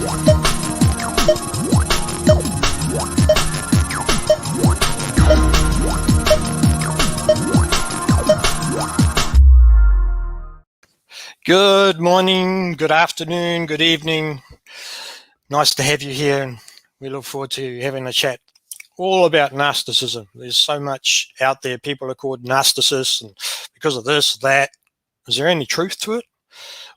Good morning, good afternoon, good evening. Nice to have you here, and we look forward to having a chat all about narcissism. There's so much out there. People are called narcissists, and because of this, that. Is there any truth to it?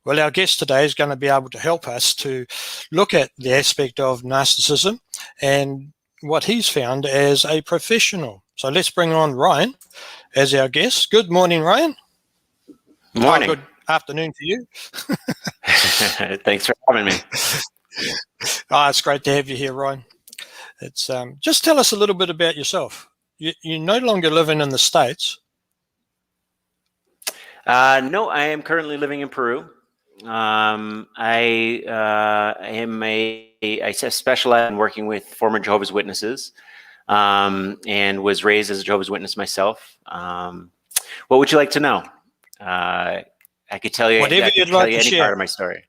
Well, our guest today is going to be able to help us to look at the aspect of narcissism and what he's found as a professional. So let's bring on Ryan as our guest. Good morning, Ryan. Morning. Oh, good afternoon to you. Thanks for having me. It's great to have you here, Ryan. It's just tell us a little bit about yourself. You're no longer living in the States. No, I am currently living in Peru. I specialize in working with former Jehovah's Witnesses, and was raised as a Jehovah's Witness myself. What would you like to know? I could tell you whatever you'd like to any share. Part of my story.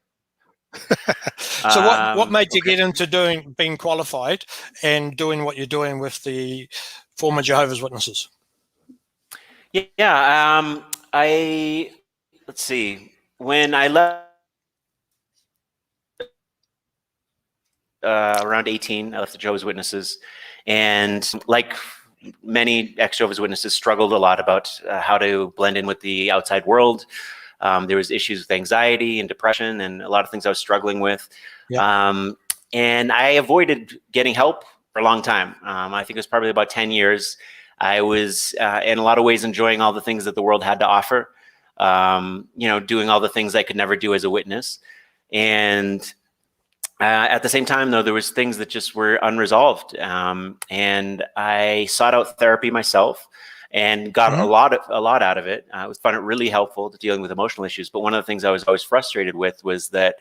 So what made you get into being qualified and doing what you're doing with the former Jehovah's Witnesses? Yeah, let's see. When I left around 18, I left the Jehovah's Witnesses, and like many ex-Jehovah's Witnesses, struggled a lot about how to blend in with the outside world. There was issues with anxiety and depression and a lot of things I was struggling with. Yeah. And I avoided getting help for a long time. I think it was probably about 10 years. I was in a lot of ways enjoying all the things that the world had to offer, doing all the things I could never do as a witness. And at the same time, though, there was things that just were unresolved. And I sought out therapy myself and got a lot out of it. I found it really helpful to dealing with emotional issues. But one of the things I was always frustrated with was that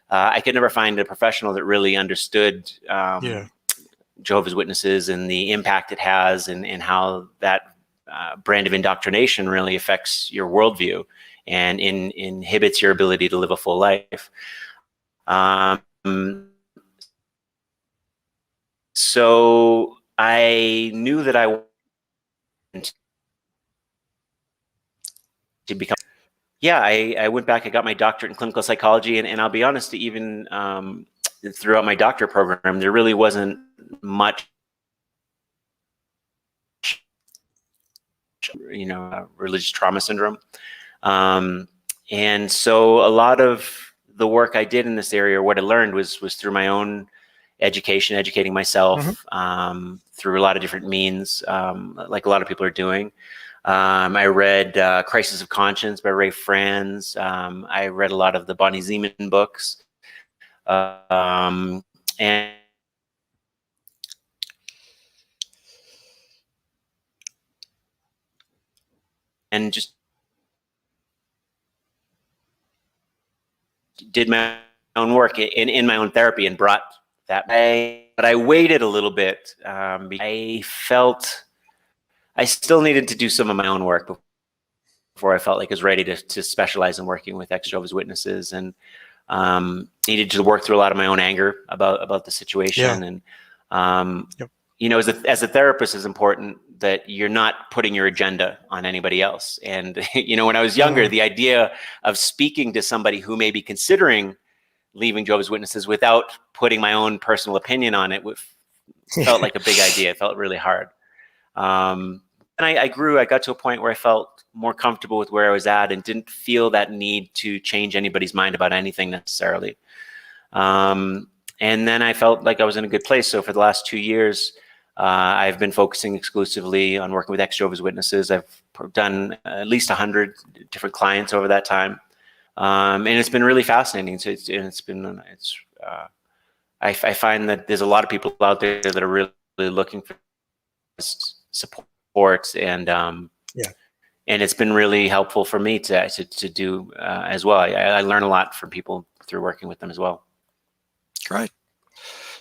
I could never find a professional that really understood Jehovah's Witnesses and the impact it has, and how that brand of indoctrination really affects your worldview and inhibits your ability to live a full life. So I knew that I wanted to become. Yeah, I went back. I got my doctorate in clinical psychology, and I'll be honest, even throughout my doctorate program, there really wasn't much, religious trauma syndrome. And so a lot of the work I did in this area, what I learned was through my own educating myself through a lot of different means, like a lot of people are doing. I read Crisis of Conscience by Ray Franz. I read a lot of the Bonnie Zeman books. And just did my own work in my own therapy and brought that. But I waited a little bit. I felt I still needed to do some of my own work before I felt like I was ready to specialize in working with ex-Jehovah's Witnesses, and needed to work through a lot of my own anger about the situation. And as a therapist, it's important that you're not putting your agenda on anybody else. And when I was younger, the idea of speaking to somebody who may be considering leaving Jehovah's Witnesses without putting my own personal opinion on it felt like a big idea. It felt really hard. And I got to a point where I felt more comfortable with where I was at and didn't feel that need to change anybody's mind about anything necessarily. And then I felt like I was in a good place. So for the last 2 years, I've been focusing exclusively on working with ex-Jehovah's Witnesses. I've done at least 100 different clients over that time. And it's been really fascinating. So I find that there's a lot of people out there that are really looking for support, and it's been really helpful for me to do as well. I learn a lot from people through working with them as well. Great.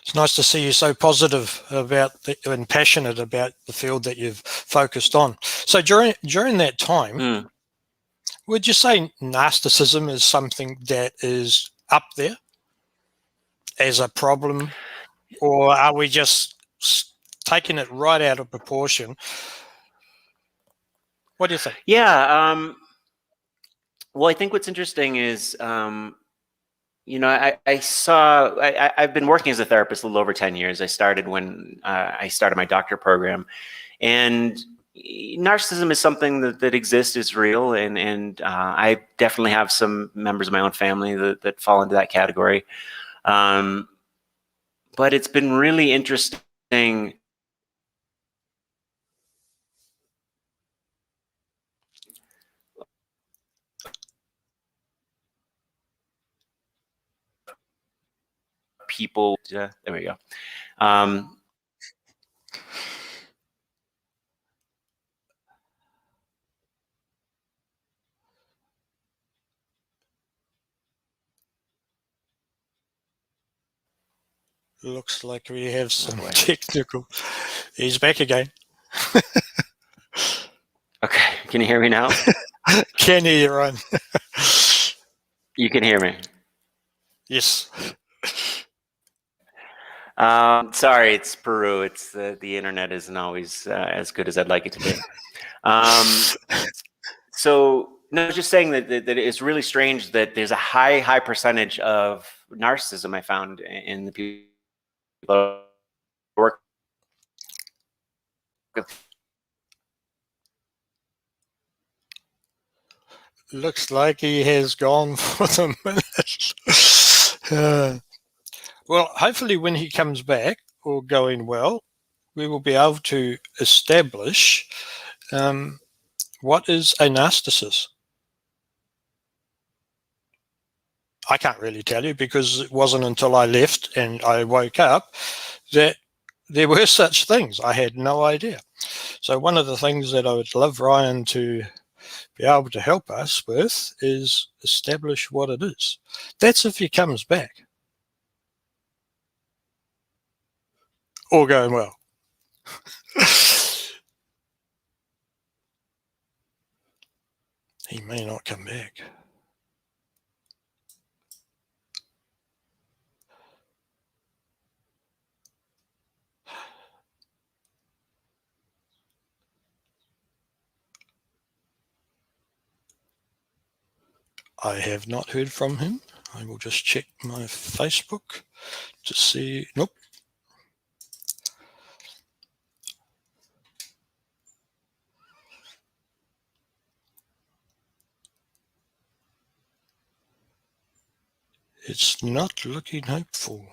It's nice to see you so positive about and passionate about the field that you've focused on. So during that time, would you say narcissism is something that is up there? as a problem, or are we just taking it right out of proportion? What do you think? Yeah. Well, I think what's interesting is, you know, I've been working as a therapist a little over 10 years. I started when I started my doctor program, and narcissism is something that exists, is real, and I definitely have some members of my own family that fall into that category. But it's been really interesting people. There we go. Looks like we have some technical. He's back again. Okay, can you hear me now? Can hear you, Ryan. You can hear me. Yes. Sorry, it's Peru. It's the internet isn't always as good as I'd like it to be. So no, just saying that it's really strange that there's a high percentage of narcissism I found in the people I work with. Looks like he has gone for the minute. Well, hopefully when he comes back, all going well, we will be able to establish what is a narcissist. I can't really tell you, because it wasn't until I left and I woke up that there were such things. I had no idea. So one of the things that I would love Ryan to be able to help us with is establish what it is. That's if he comes back. All going well. He may not come back. I have not heard from him. I will just check my Facebook to see. Nope. It's not looking hopeful.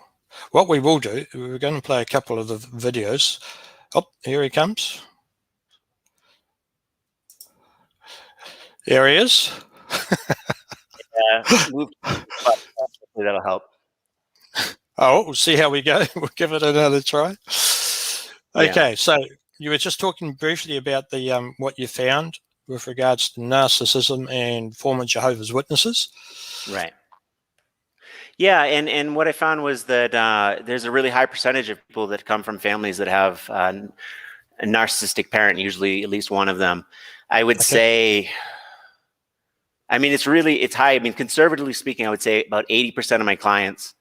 What we will do, we're going to play a couple of the videos. Oh, here he comes. There he is. That'll help. Oh, we'll see how we go. We'll give it another try. Okay, Yeah. so you were just talking briefly about the what you found with regards to narcissism and former Jehovah's Witnesses. Right. Yeah, and what I found was that there's a really high percentage of people that come from families that have a narcissistic parent, usually at least one of them. I would say, I mean, it's high. I mean, conservatively speaking, I would say about 80% of my clients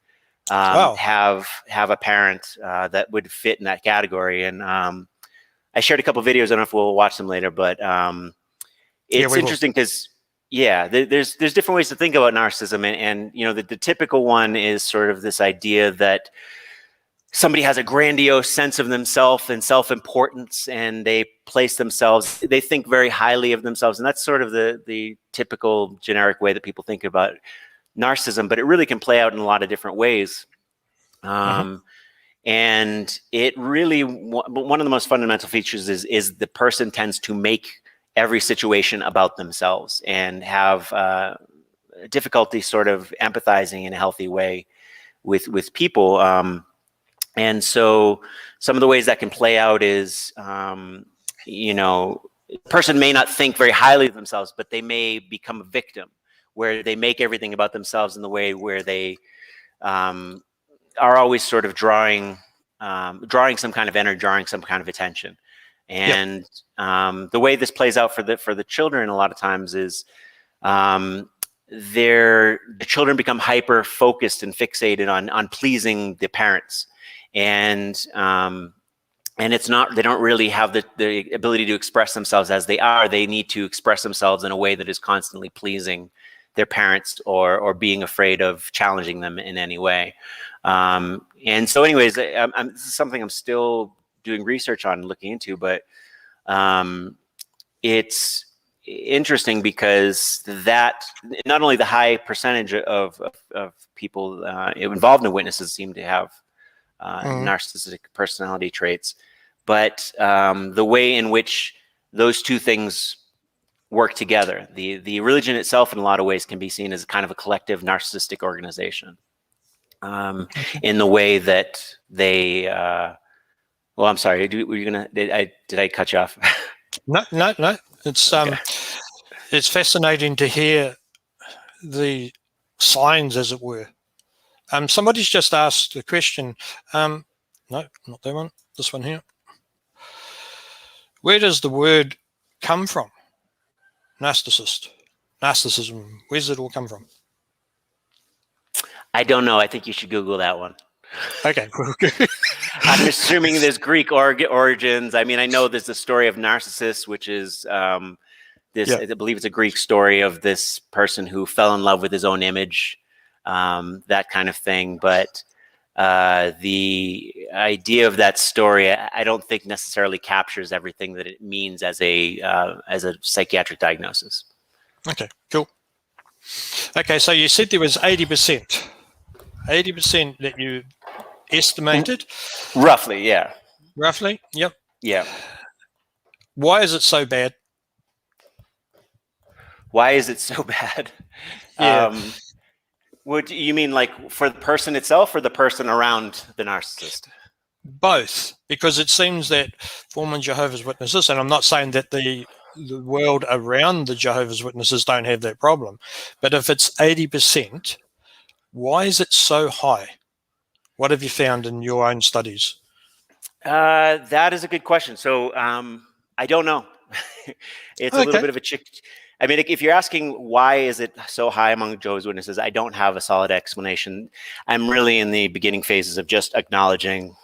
have a parent that would fit in that category. And I shared a couple of videos. I don't know if we'll watch them later, but it's interesting because, yeah, there's different ways to think about narcissism. And you know, the typical one is sort of this idea that somebody has a grandiose sense of themselves and self-importance, and they think very highly of themselves. And that's sort of the typical generic way that people think about narcissism, but it really can play out in a lot of different ways. And it really, one of the most fundamental features is the person tends to make every situation about themselves and have difficulty sort of empathizing in a healthy way with people. And so some of the ways that can play out is, you know, a person may not think very highly of themselves, but they may become a victim, where they make everything about themselves in the way where they are always sort of drawing some kind of energy, drawing some kind of attention. And the way this plays out for the children a lot of times is the children become hyper focused and fixated on pleasing the parents, and it's not, they don't really have the ability to express themselves as they are. They need to express themselves in a way that is constantly pleasing their parents, or being afraid of challenging them in any way. And so anyways, this is something I'm still doing research on and looking into, but it's interesting because that not only the high percentage of people involved in witnesses seem to have narcissistic personality traits, but the way in which those two things work together. The religion itself, in a lot of ways, can be seen as kind of a collective narcissistic organization. In the way that they, well, I'm sorry. Were you gonna? Did I cut you off? No. It's Okay. It's fascinating to hear the signs, as it were. Somebody's just asked a question. No, not that one. This one here. Where does the word come from? Narcissism. Where does it all come from? I don't know. I think you should Google that one. Okay. I'm assuming there's Greek origins. I mean, I know there's the story of Narcissus, which is this. Yeah. I believe it's a Greek story of this person who fell in love with his own image, that kind of thing. But the idea of that story, I don't think necessarily captures everything that it means as a psychiatric diagnosis. Okay, cool. Okay, so you said there was 80%. 80% that you estimated? Roughly, yeah. Roughly, yep. Yeah. Why is it so bad? Why is it so bad? Yeah. Would you mean like for the person itself or the person around the narcissist? Both, because it seems that former Jehovah's Witnesses, and I'm not saying that the world around the Jehovah's Witnesses don't have that problem, but if it's 80%, why is it so high? What have you found in your own studies? That is a good question. So I don't know. It's a little bit of a chick. I mean, if you're asking why is it so high among Jehovah's Witnesses, I don't have a solid explanation. I'm really in the beginning phases of just acknowledging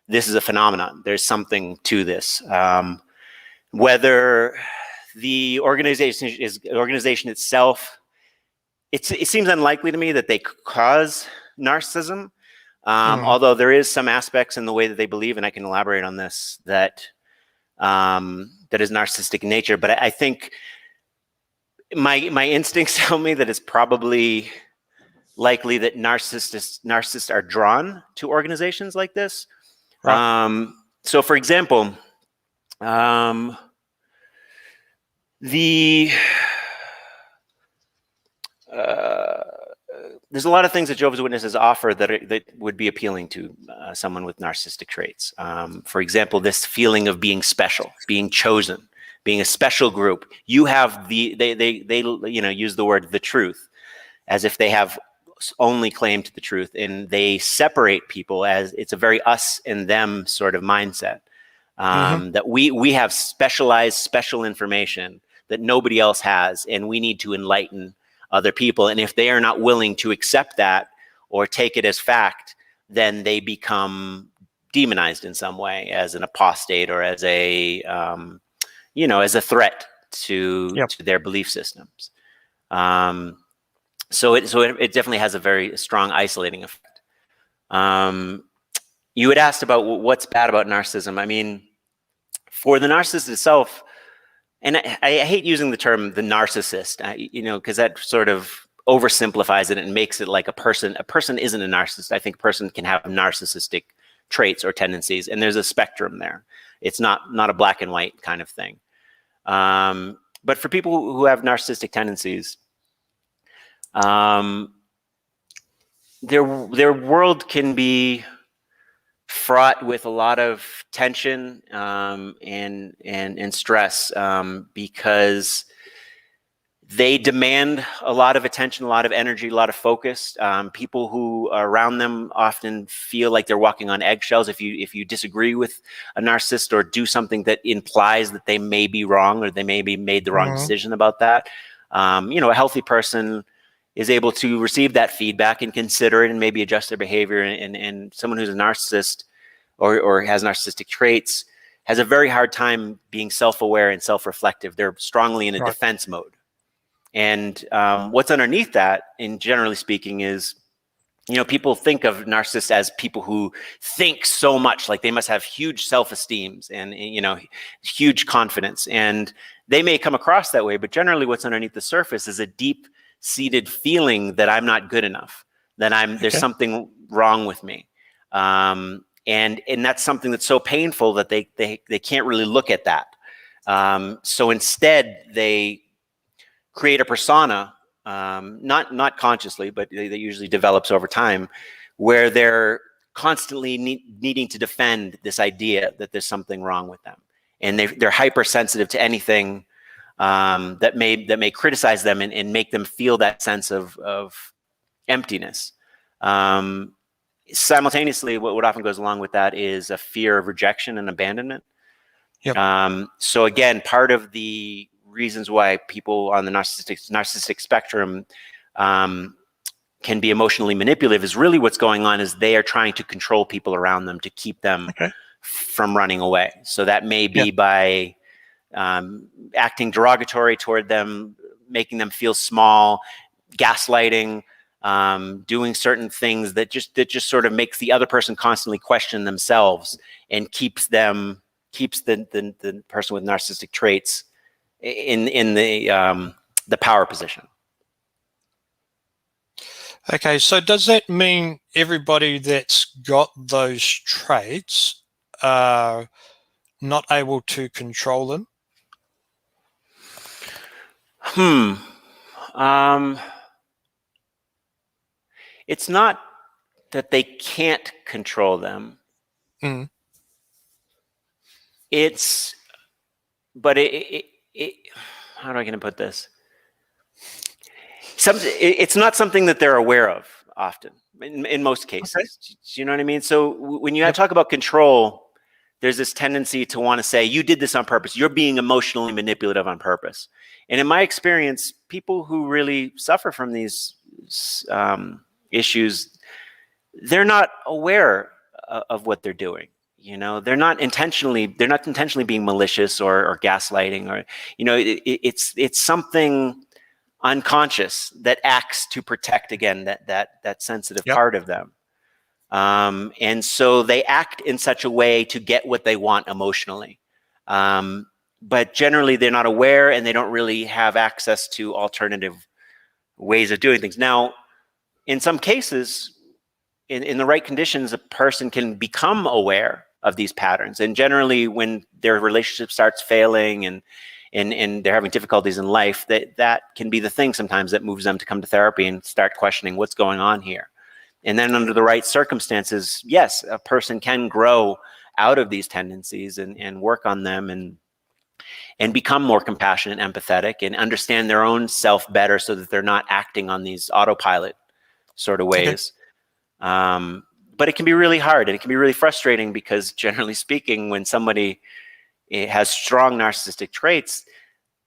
this is a phenomenon. There's something to this. Whether the organization itself, it seems unlikely to me that they cause narcissism. Although there is some aspects in the way that they believe, and I can elaborate on this, that is narcissistic in nature. But I think my instincts tell me that it's probably likely that narcissists are drawn to organizations like this. Right. So, for example, there's a lot of things that Jehovah's Witnesses offer that would be appealing to someone with narcissistic traits. For example, this feeling of being special, being chosen, being a special group. You have they use the word the truth, as if they have only claim to the truth, and they separate people as it's a very us and them sort of mindset. That we have specialized special information that nobody else has, and we need to enlighten other people. And if they are not willing to accept that or take it as fact, then they become demonized in some way as an apostate or as a as a threat to their belief systems. So it definitely has a very strong isolating effect. You had asked about what's bad about narcissism. I mean, for the narcissist itself, and I hate using the term the narcissist, because that sort of oversimplifies it and makes it like a person. A person isn't a narcissist. I think a person can have narcissistic traits or tendencies, and there's a spectrum there. It's not a black and white kind of thing. But for people who have narcissistic tendencies, their world can be fraught with a lot of tension and stress because they demand a lot of attention, a lot of energy, a lot of focus. People who are around them often feel like they're walking on eggshells. If you disagree with a narcissist or do something that implies that they may be wrong or they may be made the wrong decision about that, A healthy person is able to receive that feedback and consider it and maybe adjust their behavior. And someone who's a narcissist or has narcissistic traits has a very hard time being self-aware and self-reflective. They're strongly in a defense mode. And what's underneath that, and generally speaking, is, people think of narcissists as people who think so much, like they must have huge self-esteems and, huge confidence. And they may come across that way, but generally what's underneath the surface is a deep-seated feeling that I'm not good enough, that there's something wrong with me. And that's something that's so painful that they can't really look at that. So instead, they create a persona, not consciously, but that usually develops over time, where they're constantly needing to defend this idea that there's something wrong with them, and they're hypersensitive to anything that may criticize them and make them feel that sense of emptiness. Simultaneously, what often goes along with that is a fear of rejection and abandonment. Yep. So again, part of the reasons why people on the narcissistic spectrum can be emotionally manipulative is really what's going on is they are trying to control people around them to keep them from running away. So that may be by acting derogatory toward them, making them feel small, gaslighting, doing certain things that just sort of makes the other person constantly question themselves and keeps the person with narcissistic traits in the power position. Okay, so does that mean everybody that's got those traits are not able to control them? It's not that they can't control them. But how am I going to put this? It's not something that they're aware of often, in most cases. Do you know what I mean? So when you talk about control, there's this tendency to want to say, you did this on purpose. You're being emotionally manipulative on purpose. And in my experience, people who really suffer from these issues, they're not aware of what they're doing. They're not intentionally being malicious or gaslighting, or it's something unconscious that acts to protect, again, that sensitive part of them. And so they act in such a way to get what they want emotionally. But generally they're not aware, and they don't really have access to alternative ways of doing things. Now, in some cases, in the right conditions, a person can become aware of these patterns. And generally when their relationship starts failing and they're having difficulties in life, that can be the thing sometimes that moves them to come to therapy and start questioning what's going on here. And then under the right circumstances, yes, a person can grow out of these tendencies and work on them and become more compassionate and empathetic and understand their own self better so that they're not acting on these autopilot sort of ways. But it can be really hard, and it can be really frustrating because, generally speaking, when somebody has strong narcissistic traits,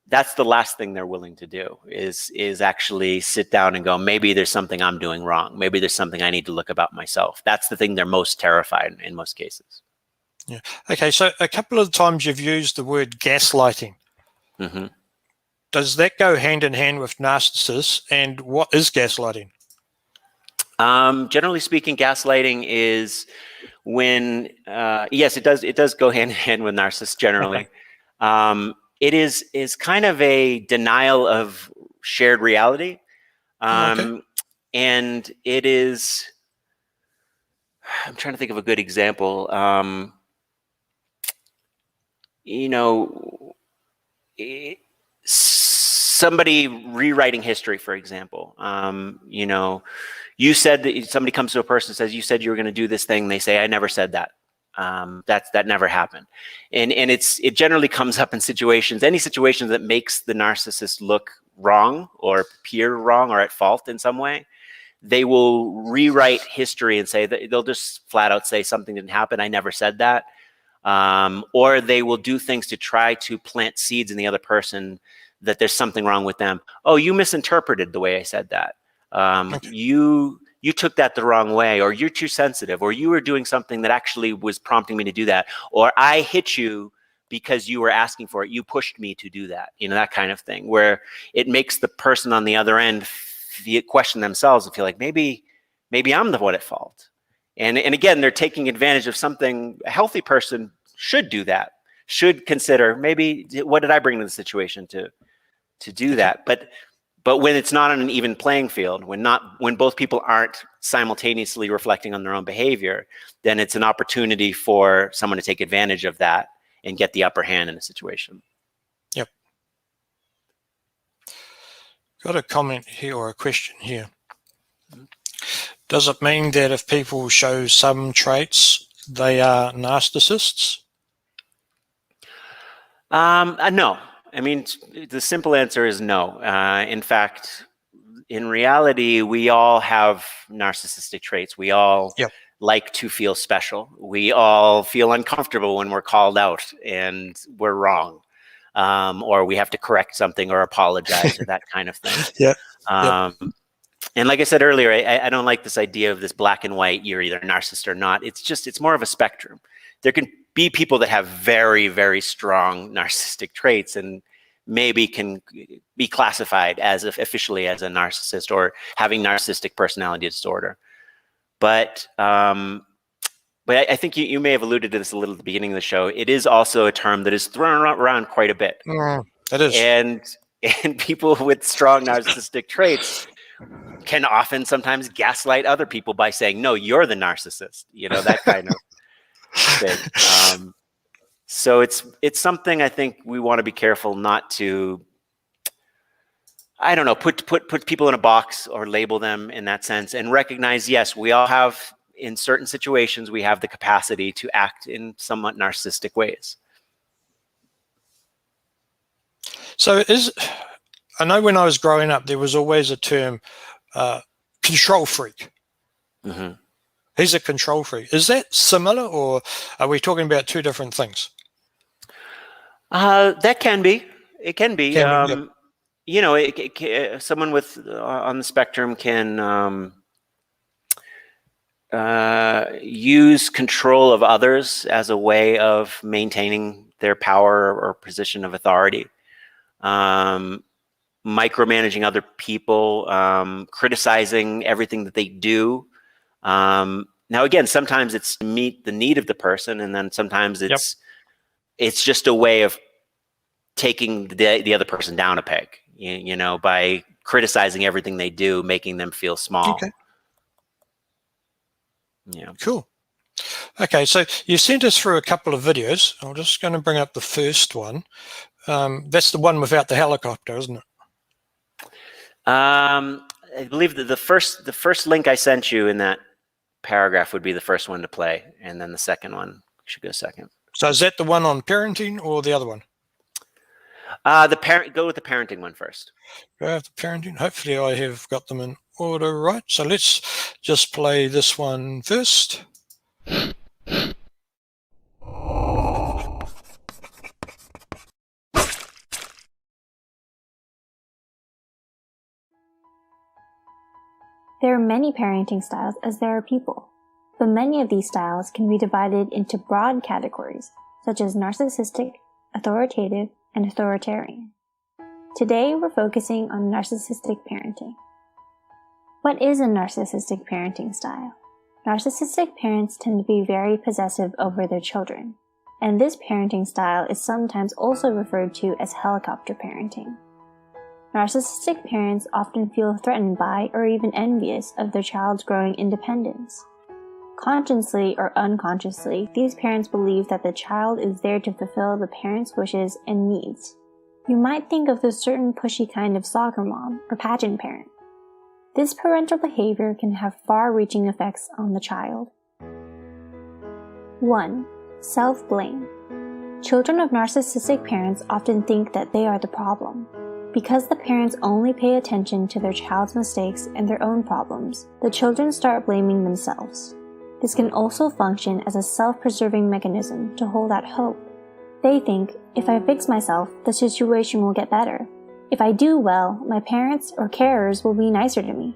that's the last thing they're willing to do is actually sit down and go, maybe there's something I'm doing wrong. Maybe there's something I need to look about myself. That's the thing they're most terrified in most cases. Yeah. Okay, so a couple of times you've used the word gaslighting. Does that go hand in hand with narcissists, and what is gaslighting? Generally speaking, gaslighting is when, yes, it does go hand in hand with narcissists generally. It is kind of a denial of shared reality. And it is, I'm trying to think of a good example. Somebody rewriting history, for example. You said that somebody comes to a person and says, you said you were going to do this thing. They say, I never said that. That never happened. And it generally comes up in any situations that makes the narcissist look wrong or appear wrong or at fault in some way. They will rewrite history and say that they'll just flat out say something didn't happen. I never said that. Or they will do things to try to plant seeds in the other person that there's something wrong with them. Oh, you misinterpreted the way I said that. Okay. You took that the wrong way, or you're too sensitive, or you were doing something that actually was prompting me to do that, or I hit you because you were asking for it. You pushed me to do that. That kind of thing, where it makes the person on the other end question themselves and feel like maybe I'm the one at fault. And again, they're taking advantage of something. A healthy person should do that, should consider, maybe, what did I bring to the situation to do that? But when it's not on an even playing field, when both people aren't simultaneously reflecting on their own behavior, then it's an opportunity for someone to take advantage of that and get the upper hand in a situation. Yep. Got a comment here or a question here. Does it mean that if people show some traits, they are narcissists? No. I mean, the simple answer is no. In fact, in reality, we all have narcissistic traits. We all like to feel special. We all feel uncomfortable when we're called out and we're wrong, or we have to correct something or apologize or that kind of thing. And like I said earlier, I don't like this idea of this black and white, you're either a narcissist or not. It's more of a spectrum. There can be people that have very, very strong narcissistic traits and maybe can be classified as officially as a narcissist or having narcissistic personality disorder. But I think you may have alluded to this a little at the beginning of the show. It is also a term that is thrown around quite a bit. It is. And people with strong narcissistic traits can often sometimes gaslight other people by saying, no, you're the narcissist, that kind of thing. So it's something I think we want to be careful not to, I don't know, put people in a box or label them in that sense, and recognize, yes, we all have, in certain situations, we have the capacity to act in somewhat narcissistic ways. So I know when I was growing up, there was always a term, control freak. Mm-hmm. He's a control freak. Is that similar, or are we talking about two different things? That can be. It can be. Someone with on the spectrum can use control of others as a way of maintaining their power or position of authority. Micromanaging other people, criticizing everything that they do. Now, again, sometimes it's to meet the need of the person, and then sometimes it's just a way of taking the other person down a peg, by criticizing everything they do, making them feel small. Okay. Yeah. Cool. Okay, so you sent us through a couple of videos. I'm just going to bring up the first one. That's the one without the helicopter, isn't it? I believe that the first link I sent you in that paragraph would be the first one to play, and then the second one should go second. So is that the one on parenting or the other one? Go with the parenting one first. Go with the parenting. Hopefully I have got them in order right. So let's just play this one first. There are many parenting styles as there are people, but many of these styles can be divided into broad categories, such as narcissistic, authoritative, and authoritarian. Today, we're focusing on narcissistic parenting. What is a narcissistic parenting style? Narcissistic parents tend to be very possessive over their children, and this parenting style is sometimes also referred to as helicopter parenting. Narcissistic parents often feel threatened by or even envious of their child's growing independence. Consciously or unconsciously, these parents believe that the child is there to fulfill the parent's wishes and needs. You might think of the certain pushy kind of soccer mom or pageant parent. This parental behavior can have far-reaching effects on the child. 1. Self-blame. Children of narcissistic parents often think that they are the problem. Because the parents only pay attention to their child's mistakes and their own problems, the children start blaming themselves. This can also function as a self-preserving mechanism to hold out hope. They think, if I fix myself, the situation will get better. If I do well, my parents or carers will be nicer to me.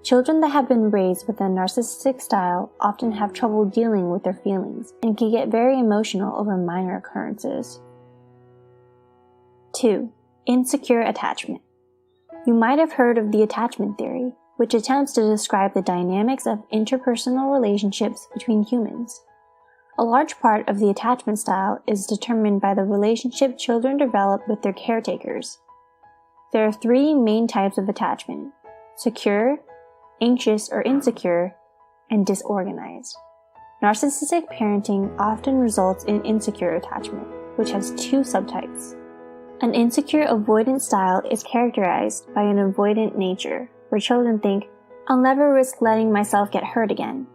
Children that have been raised with a narcissistic style often have trouble dealing with their feelings and can get very emotional over minor occurrences. 2. Insecure attachment. You might have heard of the attachment theory, which attempts to describe the dynamics of interpersonal relationships between humans. A large part of the attachment style is determined by the relationship children develop with their caretakers. There are 3 main types of attachment: secure, anxious or insecure, and disorganized. Narcissistic parenting often results in insecure attachment, which has 2 subtypes. An insecure avoidant style is characterized by an avoidant nature, where children think, "I'll never risk letting myself get hurt again."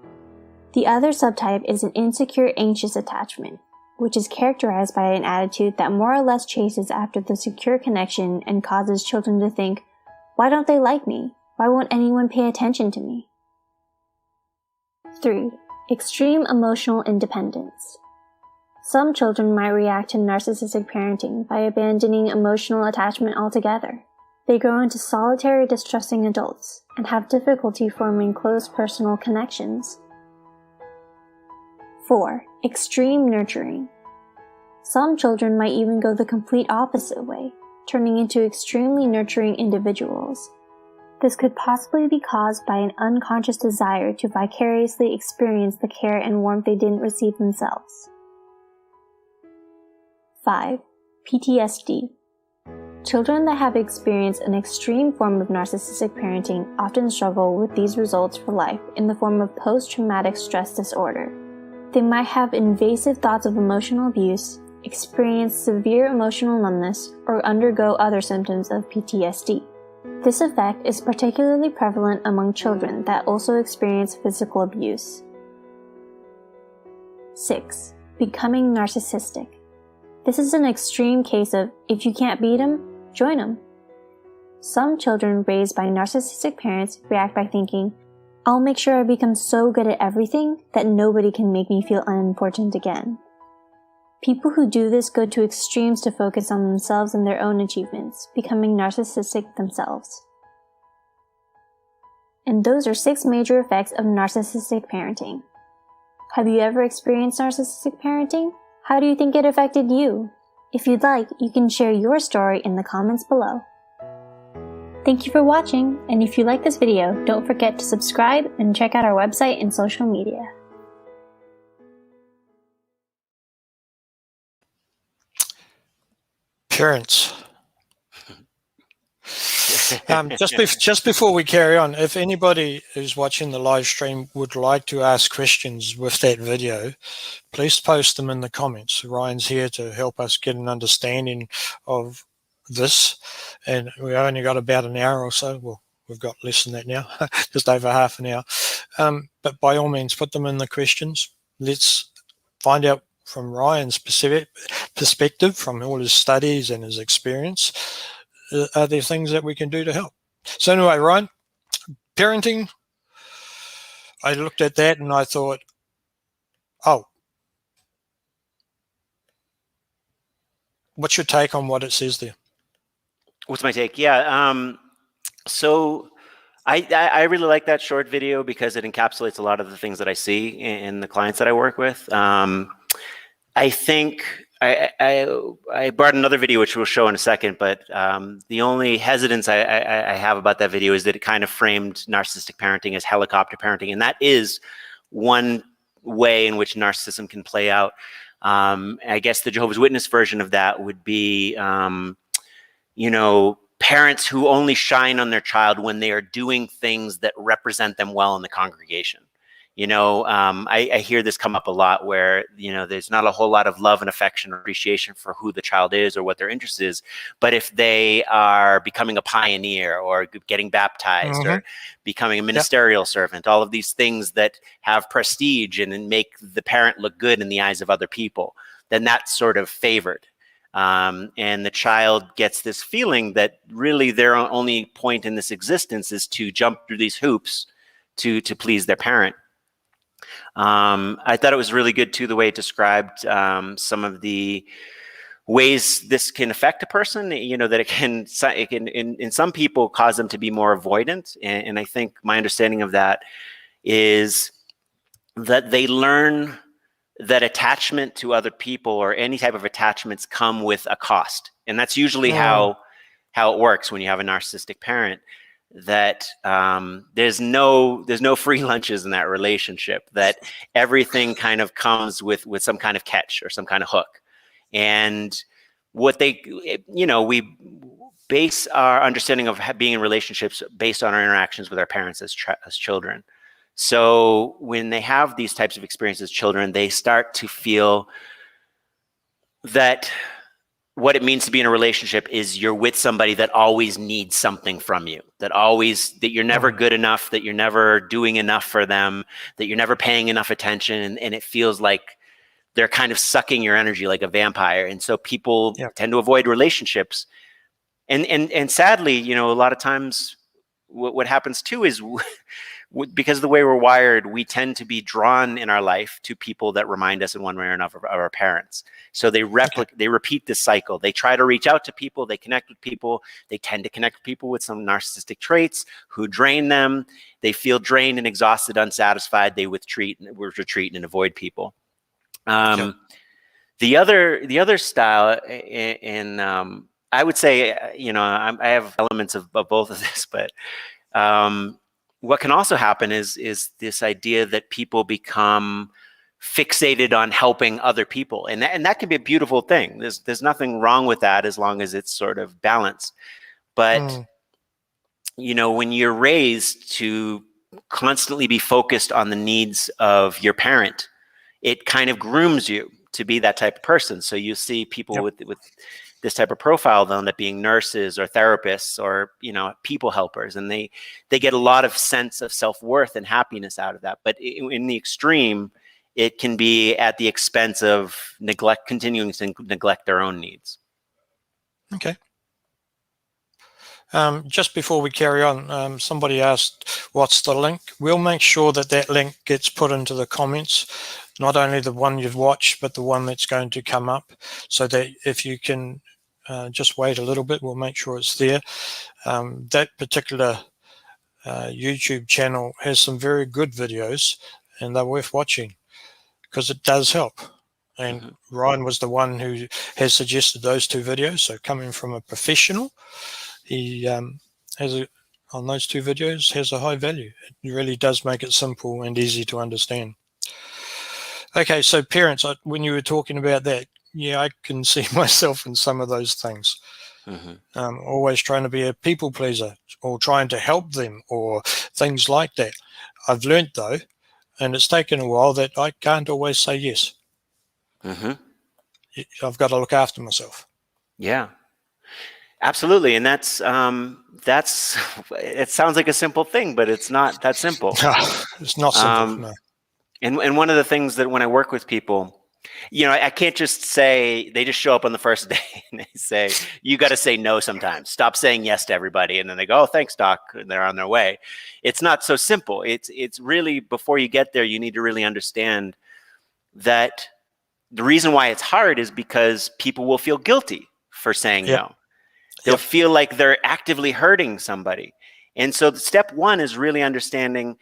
The other subtype is an insecure anxious attachment, which is characterized by an attitude that more or less chases after the secure connection and causes children to think, "Why don't they like me? Why won't anyone pay attention to me?" 3. Extreme emotional independence. Some children might react to narcissistic parenting by abandoning emotional attachment altogether. They grow into solitary, distrusting adults and have difficulty forming close personal connections. 4. Extreme nurturing. Some children might even go the complete opposite way, turning into extremely nurturing individuals. This could possibly be caused by an unconscious desire to vicariously experience the care and warmth they didn't receive themselves. 5. PTSD. Children that have experienced an extreme form of narcissistic parenting often struggle with these results for life in the form of post-traumatic stress disorder. They might have invasive thoughts of emotional abuse, experience severe emotional numbness, or undergo other symptoms of PTSD. This effect is particularly prevalent among children that also experience physical abuse. 6. Becoming narcissistic. This is an extreme case of, if you can't beat 'em, join 'em. Some children raised by narcissistic parents react by thinking, "I'll make sure I become so good at everything that nobody can make me feel unimportant again." People who do this go to extremes to focus on themselves and their own achievements, becoming narcissistic themselves. And those are 6 major effects of narcissistic parenting. Have you ever experienced narcissistic parenting? How do you think it affected you? If you'd like, you can share your story in the comments below. Thank you for watching, and if you like this video, don't forget to subscribe and check out our website and social media. Parents. Just before we carry on, if anybody who's watching the live stream would like to ask questions with that video, please post them in the comments. Ryan's here to help us get an understanding of this, and we only got about an hour or so. Well, we've got less than that now, just over half an hour. But by all means, put them in the questions. Let's find out from Ryan's perspective, from all his studies and his experience, are there things that we can do to help? So anyway, Ryan, parenting, I looked at that and I thought, oh, what's your take on what it says there? What's my take? Yeah. So I really like that short video because it encapsulates a lot of the things that I see in the clients that I work with. I think I brought another video, which we'll show in a second, but the only hesitance I have about that video is that it kind of framed narcissistic parenting as helicopter parenting, and that is one way in which narcissism can play out. I guess the Jehovah's Witness version of that would be, you know, parents who only shine on their child when they are doing things that represent them well in the congregation. You know, I hear this come up a lot where, you know, there's not a whole lot of love and affection or appreciation for who the child is or what their interest is. But if they are becoming a pioneer or getting baptized or becoming a ministerial servant, all of these things that have prestige and make the parent look good in the eyes of other people, then that's sort of favored. And the child gets this feeling that really their only point in this existence is to jump through these hoops to please their parent. I thought it was really good too, the way it described some of the ways this can affect a person, that it can in some people cause them to be more avoidant. And I think my understanding of that is that they learn that attachment to other people or any type of attachments come with a cost. And that's usually how it works when you have a narcissistic parent, that there's no free lunches in that relationship, that everything kind of comes with some kind of catch or some kind of hook. And what we base our understanding of being in relationships based on our interactions with our parents as children. So when they have these types of experiences as children, they start to feel that what it means to be in a relationship is you're with somebody that always needs something from you, that you're never good enough, that you're never doing enough for them, that you're never paying enough attention. And it feels like they're kind of sucking your energy like a vampire. And so people tend to avoid relationships. And sadly, a lot of times what happens too is because of the way we're wired, we tend to be drawn in our life to people that remind us in one way or another of our parents. So they repeat this cycle. They try to reach out to people, they connect with people, they tend to connect with people with some narcissistic traits who drain them. They feel drained and exhausted, unsatisfied. They retreat and avoid people. The other style, and I would say, I have elements of both of this, but what can also happen is this idea that people become fixated on helping other people, and that can be a beautiful thing. There's nothing wrong with that as long as it's sort of balanced. But when you're raised to constantly be focused on the needs of your parent, it kind of grooms you to be that type of person. So you see people with this type of profile, though, that being nurses or therapists or people helpers, and they get a lot of sense of self-worth and happiness out of that. But in the extreme, it can be at the expense of continuing to neglect their own needs. Okay. Just before we carry on, somebody asked, what's the link? We'll make sure that link gets put into the comments, not only the one you've watched, but the one that's going to come up, so that if you can just wait a little bit, we'll make sure it's there. That particular YouTube channel has some very good videos, and they're worth watching because it does help. And Ryan was the one who has suggested those two videos. So coming from a professional, he on those two videos has a high value. It really does make it simple and easy to understand. Okay, so parents, when you were talking about that, I can see myself in some of those things. Always trying to be a people pleaser or trying to help them or things like that. I've learned, though, and it's taken a while, that I can't always say yes. I've got to look after myself. Yeah. Absolutely. And that's it sounds like a simple thing, but it's not that simple. No, it's not simple. No. And one of the things that when I work with people, I can't just say, they just show up on the first day and they say, you got to say no sometimes. Stop saying yes to everybody. And then they go, oh, thanks, doc. And they're on their way. It's not so simple. It's really, before you get there, you need to really understand that the reason why it's hard is because people will feel guilty for saying no. They'll feel like they're actively hurting somebody. And so step one is really understanding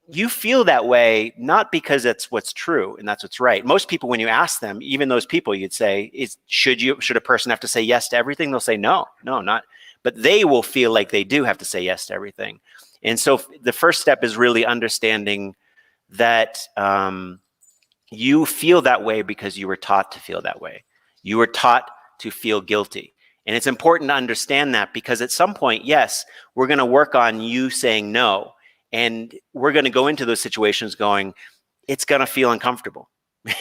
you feel that way, not because that's what's true and that's what's right. Most people, when you ask them, even those people, you'd say, should a person have to say yes to everything? They'll say, no, not. But they will feel like they do have to say yes to everything. And so the first step is really understanding that you feel that way because you were taught to feel that way. You were taught to feel guilty. And it's important to understand that, because at some point, yes, we're going to work on you saying no. And we're going to go into those situations going, it's going to feel uncomfortable.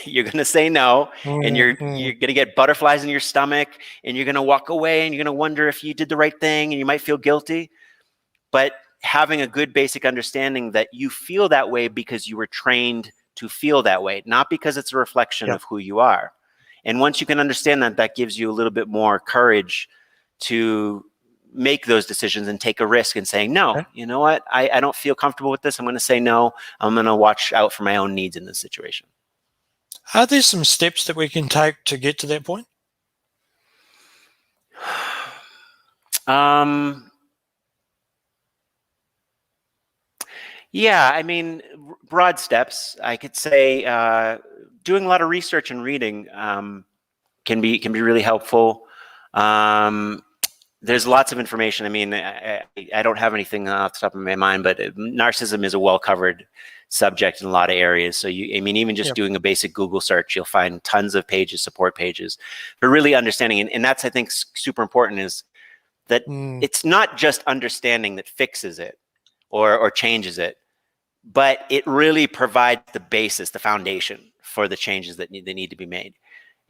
You're going to say no, and you're going to get butterflies in your stomach, and you're going to walk away, and you're going to wonder if you did the right thing, and you might feel guilty. But having a good basic understanding that you feel that way because you were trained to feel that way, not because it's a reflection of who you are. And once you can understand that, that gives you a little bit more courage to make those decisions and take a risk and saying, no, you know what? I don't feel comfortable with this. I'm going to say no. I'm going to watch out for my own needs in this situation. Are there some steps that we can take to get to that point? Yeah, I mean, broad steps. I could say doing a lot of research and reading can be really helpful. There's lots of information. I mean, I don't have anything off the top of my mind, but narcissism is a well-covered subject in a lot of areas. So I mean, even just doing a basic Google search, you'll find tons of pages, support pages, for really understanding. And that's, I think, super important, is that it's not just understanding that fixes it or changes it, but it really provides the basis, the foundation for the changes that need to be made.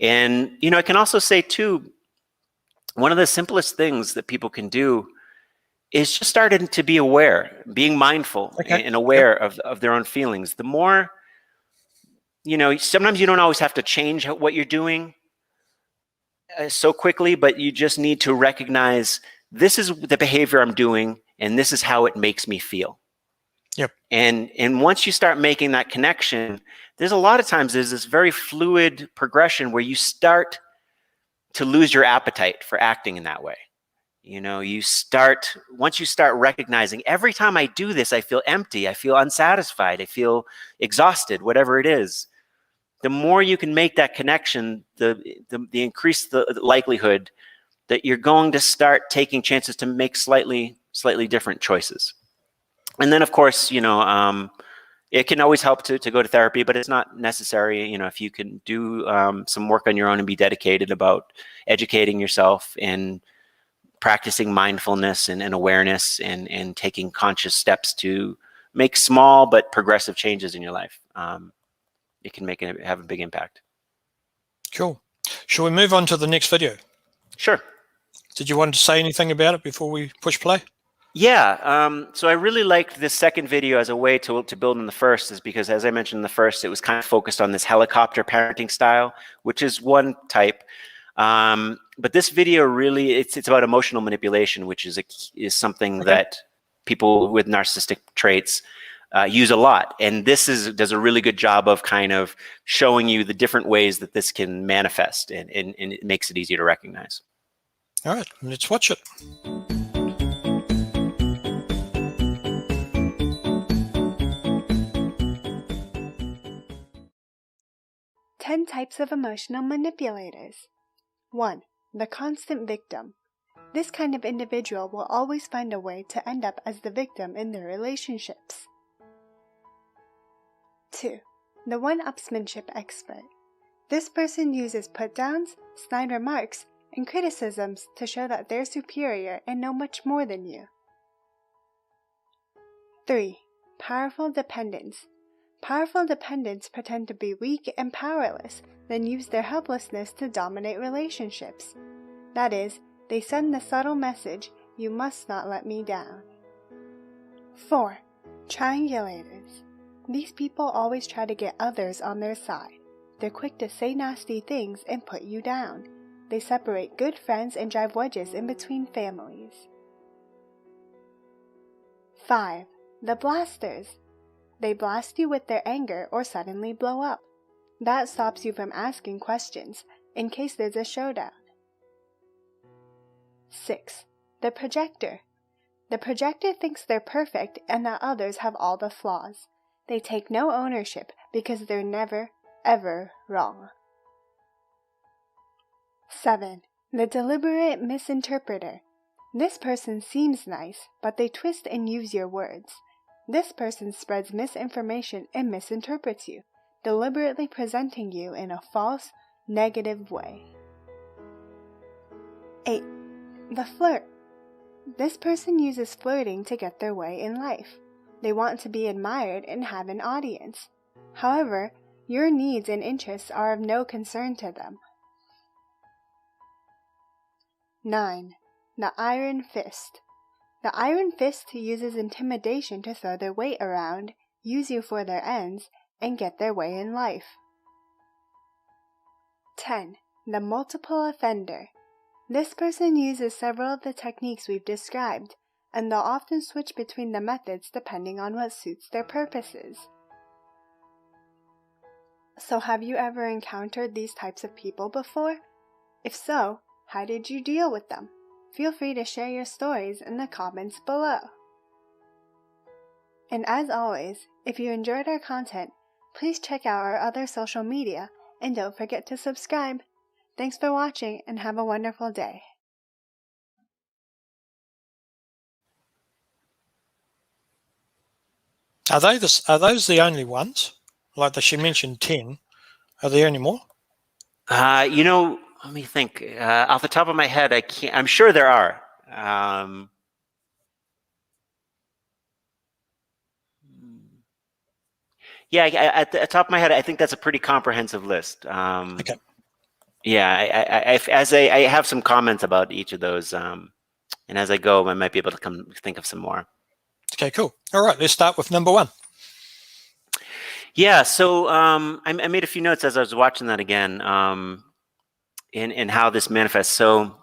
And, you know, I can also say too, one of the simplest things that people can do is just starting to be aware, being mindful and aware of their own feelings. The more, you know, sometimes you don't always have to change what you're doing so quickly, but you just need to recognize, this is the behavior I'm doing and this is how it makes me feel. And once you start making that connection, there's a lot of times there's this very fluid progression where you start to lose your appetite for acting in that way. You know, once you start recognizing, every time I do this, I feel empty, I feel unsatisfied, I feel exhausted, whatever it is. The more you can make that connection, the increase the likelihood that you're going to start taking chances to make slightly different choices. And then, of course, you know, it can always help to go to therapy, but it's not necessary. You know, if you can do some work on your own and be dedicated about educating yourself and practicing mindfulness and awareness and taking conscious steps to make small but progressive changes in your life, it can have a big impact. Cool. Shall we move on to the next video? Sure. Did you want to say anything about it before we push play? Yeah, so I really liked this second video as a way to build on the first, is because, as I mentioned in the first, it was kind of focused on this helicopter parenting style, which is one type. But this video really, it's about emotional manipulation, which is something that people with narcissistic traits use a lot. And this does a really good job of kind of showing you the different ways that this can manifest, and it makes it easier to recognize. All right, let's watch it. Ten types of emotional manipulators. 1. The constant victim. This kind of individual will always find a way to end up as the victim in their relationships. 2. The one-upsmanship expert. This person uses put-downs, snide remarks, and criticisms to show that they're superior and know much more than you. 3. Powerful dependents. Powerful dependents pretend to be weak and powerless, then use their helplessness to dominate relationships. That is, they send the subtle message, "You must not let me down." 4. Triangulators. These people always try to get others on their side. They're quick to say nasty things and put you down. They separate good friends and drive wedges in between families. 5. The blasters. They blast you with their anger or suddenly blow up. That stops you from asking questions, in case there's a showdown. 6. The projector. The projector thinks they're perfect and that others have all the flaws. They take no ownership because they're never, ever wrong. 7. The deliberate misinterpreter. This person seems nice, but they twist and use your words. This person spreads misinformation and misinterprets you, deliberately presenting you in a false, negative way. 8. The flirt. This person uses flirting to get their way in life. They want to be admired and have an audience. However, your needs and interests are of no concern to them. 9. The iron fist. The iron fist uses intimidation to throw their weight around, use you for their ends, and get their way in life. 10. The multiple offender. This person uses several of the techniques we've described, and they'll often switch between the methods depending on what suits their purposes. So have you ever encountered these types of people before? If so, how did you deal with them? feel free to share your stories in the comments below. And as always, if you enjoyed our content, please check out our other social media and don't forget to subscribe. Thanks for watching and have a wonderful day. Are those the only ones? Like she mentioned 10. Are there any more? Let me think. Off the top of my head, I can't. I'm sure there are. Yeah, at the top of my head, I think that's a pretty comprehensive list. Okay. Yeah, I have some comments about each of those, and as I go, I might be able to come think of some more. Okay, cool. All right, let's start with number 1. Yeah, so I made a few notes as I was watching that again, in how this manifests. So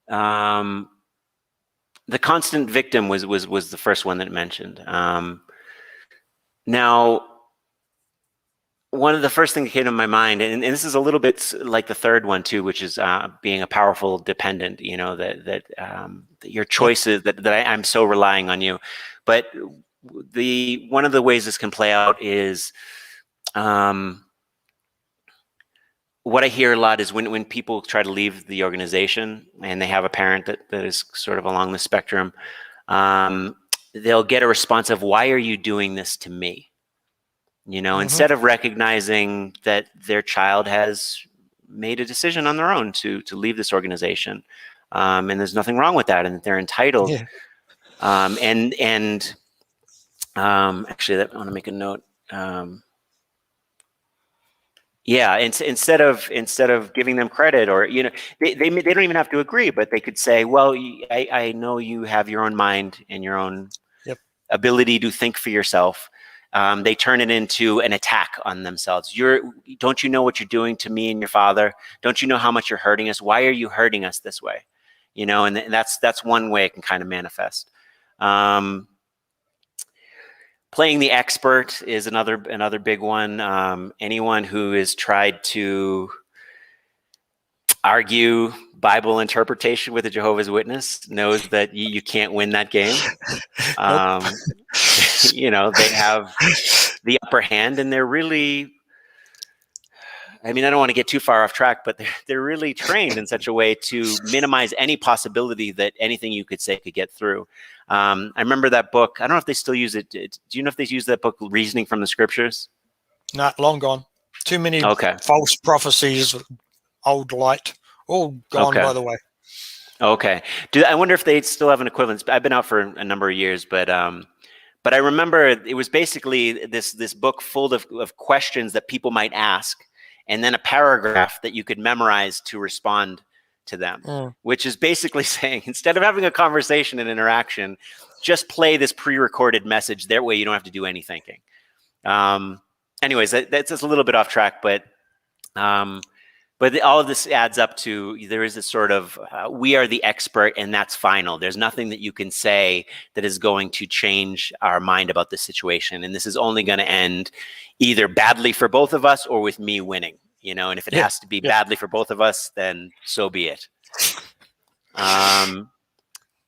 the constant victim was the first one that it mentioned. Now, one of the first things that came to my mind, and this is a little bit like the third one too, which is being a powerful dependent. You know, that your choices, that I'm so relying on you. But one of the ways this can play out is what I hear a lot is when people try to leave the organization and they have a parent that is sort of along the spectrum, they'll get a response of, "Why are you doing this to me?" You know, instead of recognizing that their child has made a decision on their own to leave this organization, and there's nothing wrong with that, and that they're entitled. Yeah. Actually, I want to make a note. Yeah, instead of giving them credit, or they don't even have to agree, but they could say, "Well, I know you have your own mind and your own ability to think for yourself." They turn it into an attack on themselves. Don't you know what you're doing to me and your father? Don't you know how much you're hurting us? Why are you hurting us this way? And that's one way it can kind of manifest. Playing the expert is another big one. Anyone who has tried to argue Bible interpretation with a Jehovah's Witness knows that you can't win that game. They have the upper hand, and they're really, I don't want to get too far off track, but they're really trained in such a way to minimize any possibility that anything you could say could get through. I remember that book. I don't know if they still use it. Do you know if they use that book, Reasoning from the Scriptures? Not long gone. Too many false prophecies, old light, all gone, by the way. Okay. I wonder if they still have an equivalent. I've been out for a number of years, but I remember it was basically this book full of questions that people might ask, and then a paragraph that you could memorize to respond to them, which is basically saying, instead of having a conversation and interaction, just play this pre-recorded message. That way you don't have to do any thinking. Anyways, that's just a little bit off track, but all of this adds up to, there is this sort of, we are the expert and that's final. There's nothing that you can say that is going to change our mind about the situation. And this is only going to end either badly for both of us or with me winning, and if it has to be badly for both of us, then so be it.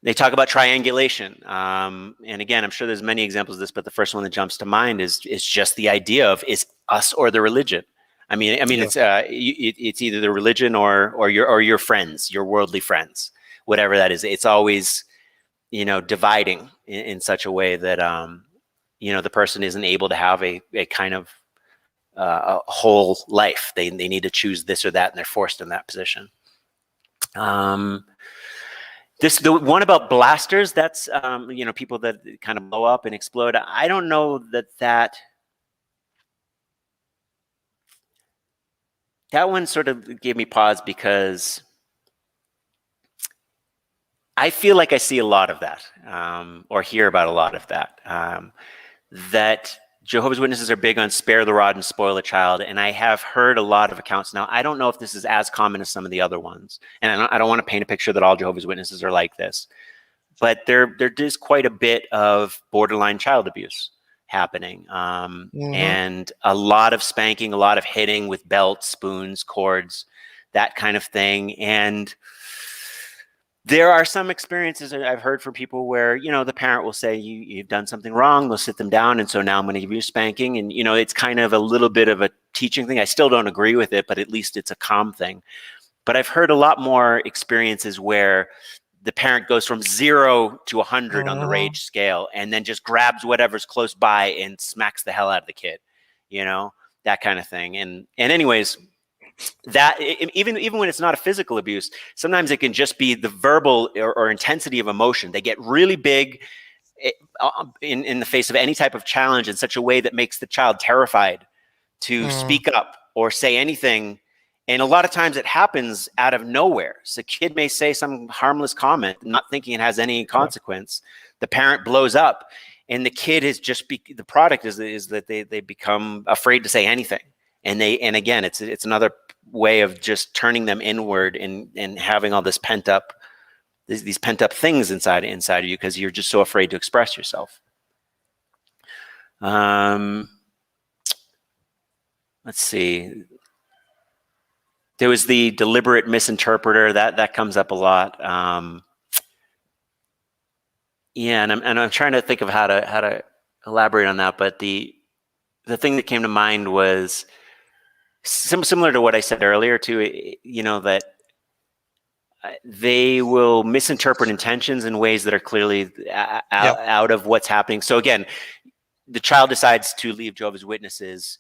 They talk about triangulation. And again, I'm sure there's many examples of this, but the first one that jumps to mind is just the idea of, is us or the religion. It's either the religion or your friends, your worldly friends, whatever that is. It's always, dividing in such a way that, the person isn't able to have a kind of a whole life. They need to choose this or that, and they're forced in that position. The one about blasters, that's, people that kind of blow up and explode. I don't know that one sort of gave me pause, because I feel like I see a lot of that, or hear about a lot of that, that Jehovah's Witnesses are big on spare the rod and spoil the child. And I have heard a lot of accounts. Now, I don't know if this is as common as some of the other ones. And I don't want to paint a picture that all Jehovah's Witnesses are like this. But there is quite a bit of borderline child abuse happening. And a lot of spanking, a lot of hitting with belts, spoons, cords, that kind of thing. And There are some experiences that I've heard from people where, you know, the parent will say, you've done something wrong. They'll sit them down. And so now I'm going to give you a spanking. And, you know, it's kind of a little bit of a teaching thing. I still don't agree with it, but at least it's a calm thing. But I've heard a lot more experiences where the parent goes from 0 to 100 on the rage scale and then just grabs whatever's close by and smacks the hell out of the kid, you know, that kind of thing. And anyways, that even when it's not a physical abuse, sometimes it can just be the verbal or intensity of emotion. They get really big in the face of any type of challenge in such a way that makes the child terrified to speak up or say anything. And a lot of times it happens out of nowhere. So a kid may say some harmless comment, not thinking it has any consequence. The parent blows up, and the kid is just the product is that they become afraid to say anything. And again, it's another way of just turning them inward and having all this pent up, these pent up things inside of you because you're just so afraid to express yourself. Let's see. There was the deliberate misinterpreter that comes up a lot. Yeah, and I'm trying to think of how to elaborate on that. But the thing that came to mind was similar to what I said earlier too. You know, that they will misinterpret intentions in ways that are clearly out of what's happening. So again, the child decides to leave Jehovah's Witnesses.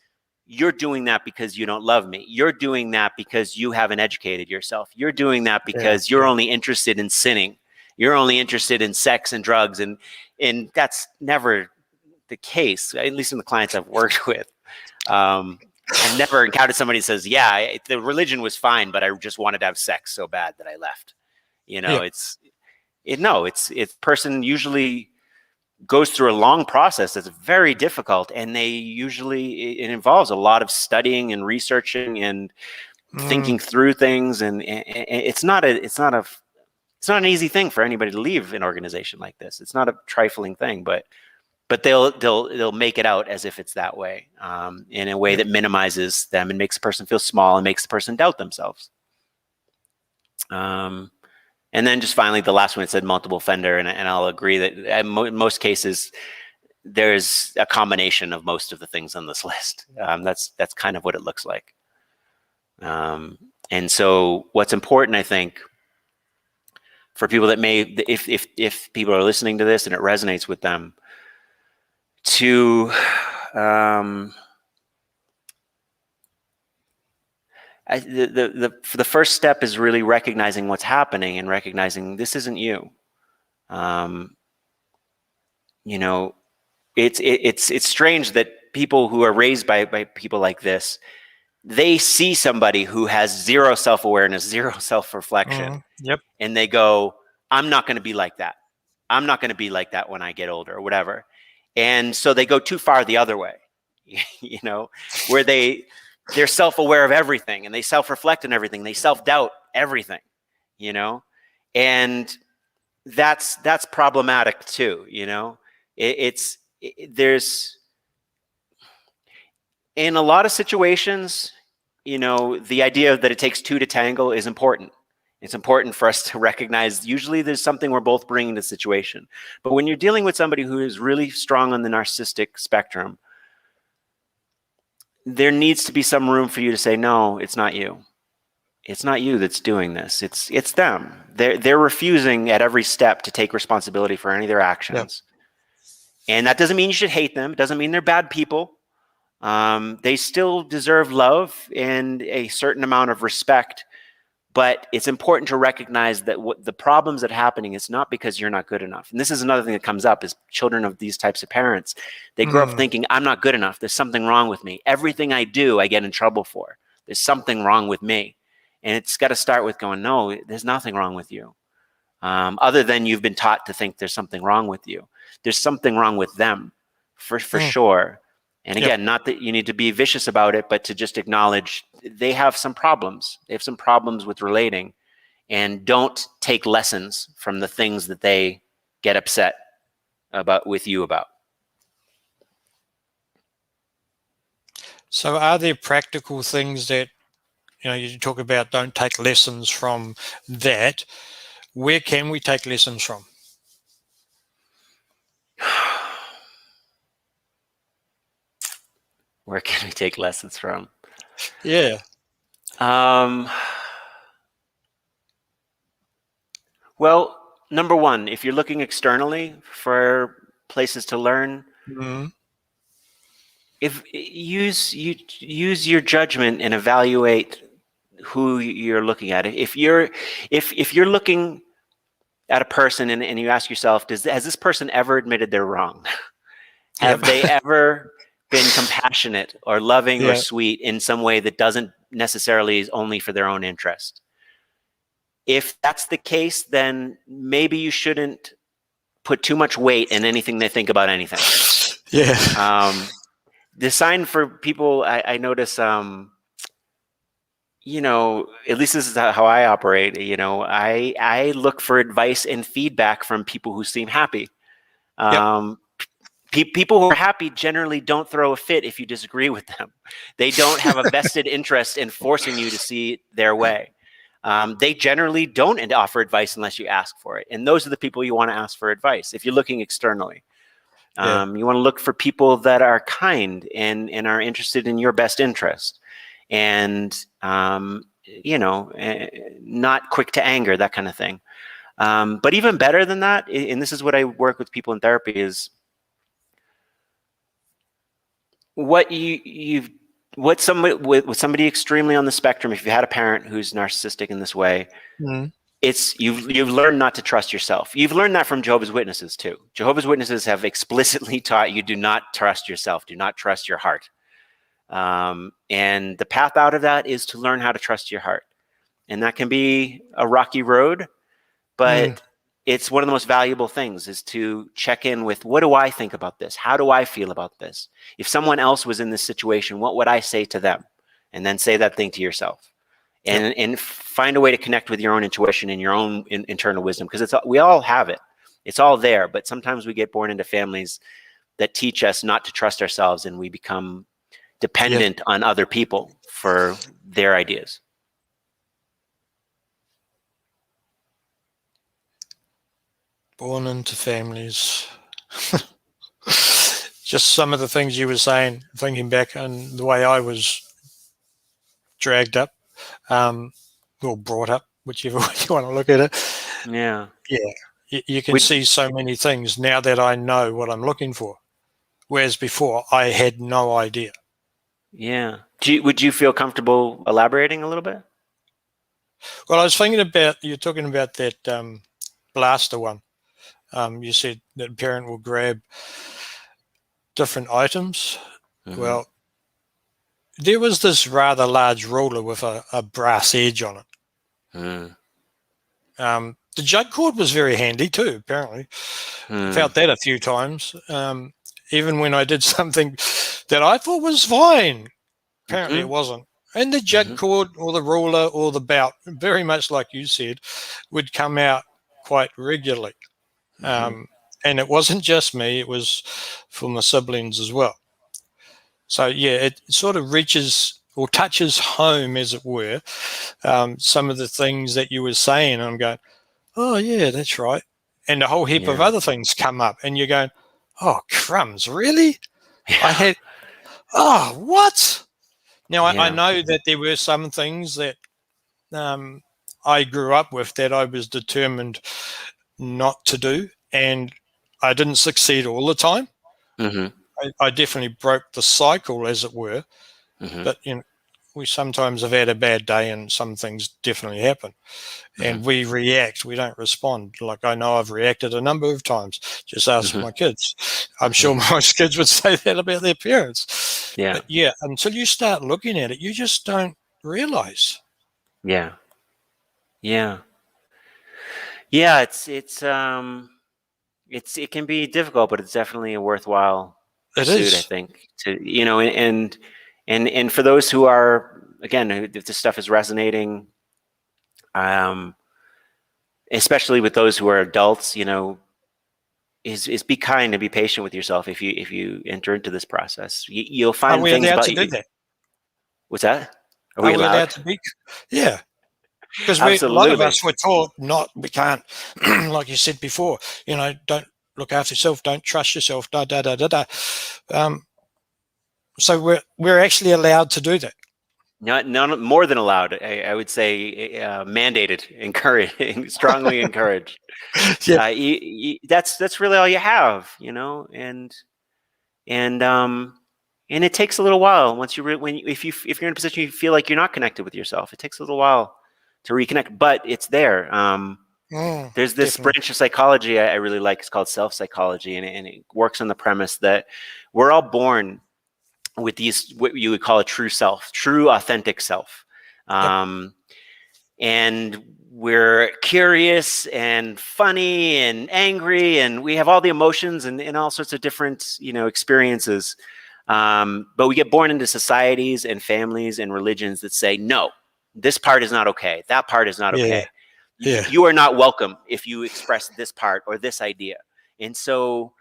You're doing that because you don't love me. You're doing that because you haven't educated yourself. You're doing that because you're only interested in sinning. You're only interested in sex and drugs. And that's never the case, at least in the clients I've worked with. I've never encountered somebody who says, yeah, the religion was fine, but I just wanted to have sex so bad that I left. You know, it's person usually goes through a long process that's very difficult, and it involves a lot of studying and researching and thinking through things, and it's not an easy thing for anybody to leave an organization like this. It's not a trifling thing, but they'll make it out as if it's that way, in a way that minimizes them and makes the person feel small and makes the person doubt themselves. And then just finally, the last one, it said multiple offender, and I'll agree that in most cases, there's a combination of most of the things on this list. That's kind of what it looks like. And so what's important, I think, for people that if people are listening to this and it resonates with them, the first step is really recognizing what's happening and recognizing this isn't you. You know, it's strange that people who are raised by people like this, they see somebody who has zero self-awareness, zero self-reflection, and they go, I'm not going to be like that. I'm not going to be like that when I get older or whatever. And so they go too far the other way, you know, where they're self-aware of everything and they self-reflect on everything. They self-doubt everything, you know, and that's problematic too. You know, there's in a lot of situations, you know, the idea that it takes two to tangle is important. It's important for us to recognize usually there's something we're both bringing to the situation. But when you're dealing with somebody who is really strong on the narcissistic spectrum, there needs to be some room for you to say, no, it's not you. It's not you that's doing this. It's them. They're refusing at every step to take responsibility for any of their actions. And that doesn't mean you should hate them. It doesn't mean they're bad people. They still deserve love and a certain amount of respect. But it's important to recognize that what the problems that are happening is not because you're not good enough. And this is another thing that comes up is children of these types of parents. They grow up thinking, I'm not good enough. There's something wrong with me. Everything I do, I get in trouble for. There's something wrong with me. And it's got to start with going, no, there's nothing wrong with you. Other than you've been taught to think there's something wrong with you. There's something wrong with them, for sure. And again, not that you need to be vicious about it, but to just acknowledge they have some problems. They have some problems with relating, and don't take lessons from the things that they get upset about with you about. So are there practical things that, you know, you talk about don't take lessons from that? where can we take lessons from? Where can we take lessons from? Yeah. Well, number one, if you're looking externally for places to learn, use your judgment and evaluate who you're looking at. If you're looking at a person and you ask yourself, has this person ever admitted they're wrong? Have they ever been compassionate or loving or sweet in some way that doesn't necessarily is only for their own interest? If that's the case, then maybe you shouldn't put too much weight in anything they think about anything. Yeah. The sign for people, I notice, you know, at least this is how I operate. You know, I look for advice and feedback from people who seem happy. People who are happy generally don't throw a fit if you disagree with them. They don't have a vested interest in forcing you to see their way. They generally don't offer advice unless you ask for it. And those are the people you want to ask for advice if you're looking externally. You want to look for people that are kind and are interested in your best interest. And, you know, not quick to anger, that kind of thing. But even better than that, and this is what I work with people in therapy, is what with somebody extremely on the spectrum. If you had a parent who's narcissistic in this way, it's you've learned not to trust yourself. You've learned that from Jehovah's Witnesses too. Jehovah's Witnesses have explicitly taught you do not trust yourself, do not trust your heart. And the path out of that is to learn how to trust your heart. And that can be a rocky road, but it's one of the most valuable things, is to check in with, what do I think about this? How do I feel about this? If someone else was in this situation, what would I say to them? And then say that thing to yourself. And find a way to connect with your own intuition and your own internal wisdom, because we all have it. It's all there, but sometimes we get born into families that teach us not to trust ourselves, and we become dependent on other people for their ideas. Born into families. Just some of the things you were saying, thinking back on the way I was dragged up, or brought up, whichever way you want to look at it. Yeah. You can see so many things now that I know what I'm looking for, whereas before I had no idea. Yeah. Would you feel comfortable elaborating a little bit? Well, I was thinking about, you're talking about that blaster one. You said that a parent will grab different items. Well, there was this rather large ruler with a brass edge on it. The jug cord was very handy too, apparently. Felt that a few times. Even when I did something that I thought was fine, apparently it wasn't. And the jug cord or the ruler or the belt, very much like you said, would come out quite regularly. And it wasn't just me, it was for my siblings as well. So yeah, it sort of reaches or touches home, as it were, some of the things that you were saying. And I'm going, oh yeah, that's right. And a whole heap of other things come up, and you're going, oh crumbs, really? I had, oh, what? Now I know that there were some things that I grew up with that I was determined not to do, and I didn't succeed all the time. I definitely broke the cycle, as it were. But you know, we sometimes have had a bad day, and some things definitely happen, and we react. We don't respond. Like I know I've reacted a number of times. Just ask my kids. I'm sure most kids would say that about their parents. But yeah, until you start looking at it, you just don't realize. It can be difficult, but it's definitely a worthwhile pursuit, I think. To, you know, and for those who are, again, if this stuff is resonating, especially with those who are adults, you know, is be kind and be patient with yourself. If you enter into this process, you'll find things about you. To do that? What's that? Are we allowed to be? Yeah. Because a lot of Absolutely. us were taught we can't, like you said before, don't look after yourself, don't trust yourself, da da da da da. So we're actually allowed to do that. Not more than allowed. I would say mandated, encouraged, strongly encouraged. Yeah. That's really all you have, and it takes a little while once if you're in a position you feel like you're not connected with yourself. It takes a little while to reconnect, but it's there. There's this definitely. branch of psychology I really like. It's called self-psychology, and it works on the premise that we're all born with what you would call a true self, true authentic self. And we're curious and funny and angry, and we have all the emotions and all sorts of different, experiences. But we get born into societies and families and religions that say, no, this part is not okay. That part is not okay. You are not welcome if you express this part or this idea. And so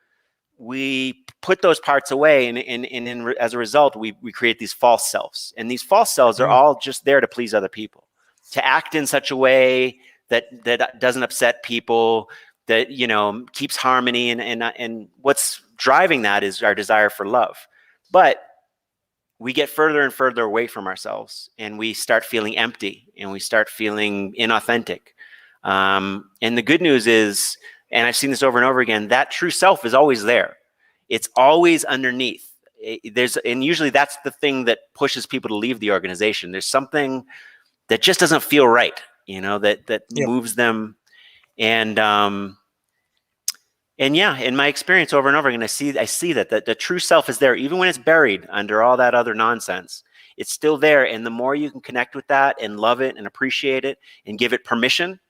we put those parts away, and as a result, we create these false selves. And these false selves are all just there to please other people, to act in such a way that doesn't upset people, that keeps harmony, and what's driving that is our desire for love. But we get further and further away from ourselves, and we start feeling empty, and we start feeling inauthentic. And the good news is, and I've seen this over and over again, that true self is always there. It's always underneath. And usually that's the thing that pushes people to leave the organization. There's something that just doesn't feel right, that moves them. And yeah, in my experience over and over again, I see that the true self is there, even when it's buried under all that other nonsense. It's still there. And the more you can connect with that and love it and appreciate it and give it permission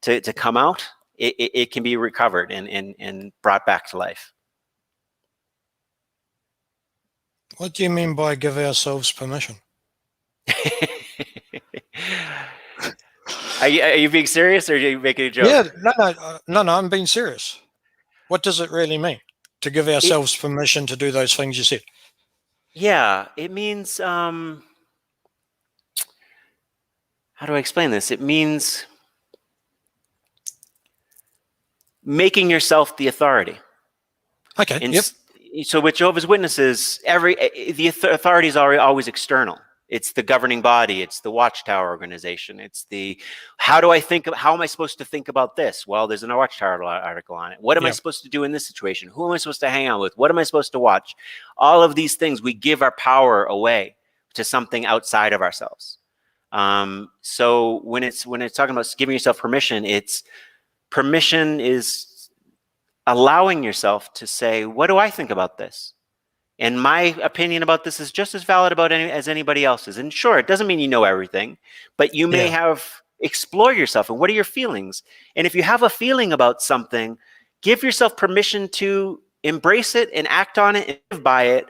to come out, it can be recovered and brought back to life. What do you mean by give ourselves permission? Are you being serious, or are you making a joke? Yeah, no, I'm being serious. What does it really mean to give ourselves permission to do those things you said? Yeah, it means, how do I explain this? It means making yourself the authority. Okay. And so with Jehovah's Witnesses, the authority is always external. It's the governing body. It's the Watchtower organization. It's how am I supposed to think about this? Well, there's a Watchtower article on it. What am I supposed to do in this situation? Who am I supposed to hang out with? What am I supposed to watch? All of these things, we give our power away to something outside of ourselves. So when it's talking about giving yourself permission is allowing yourself to say, what do I think about this? And my opinion about this is just as valid as anybody else's. And sure, it doesn't mean you know everything, but you may explore yourself. And what are your feelings? And if you have a feeling about something, give yourself permission to embrace it and act on it and live by it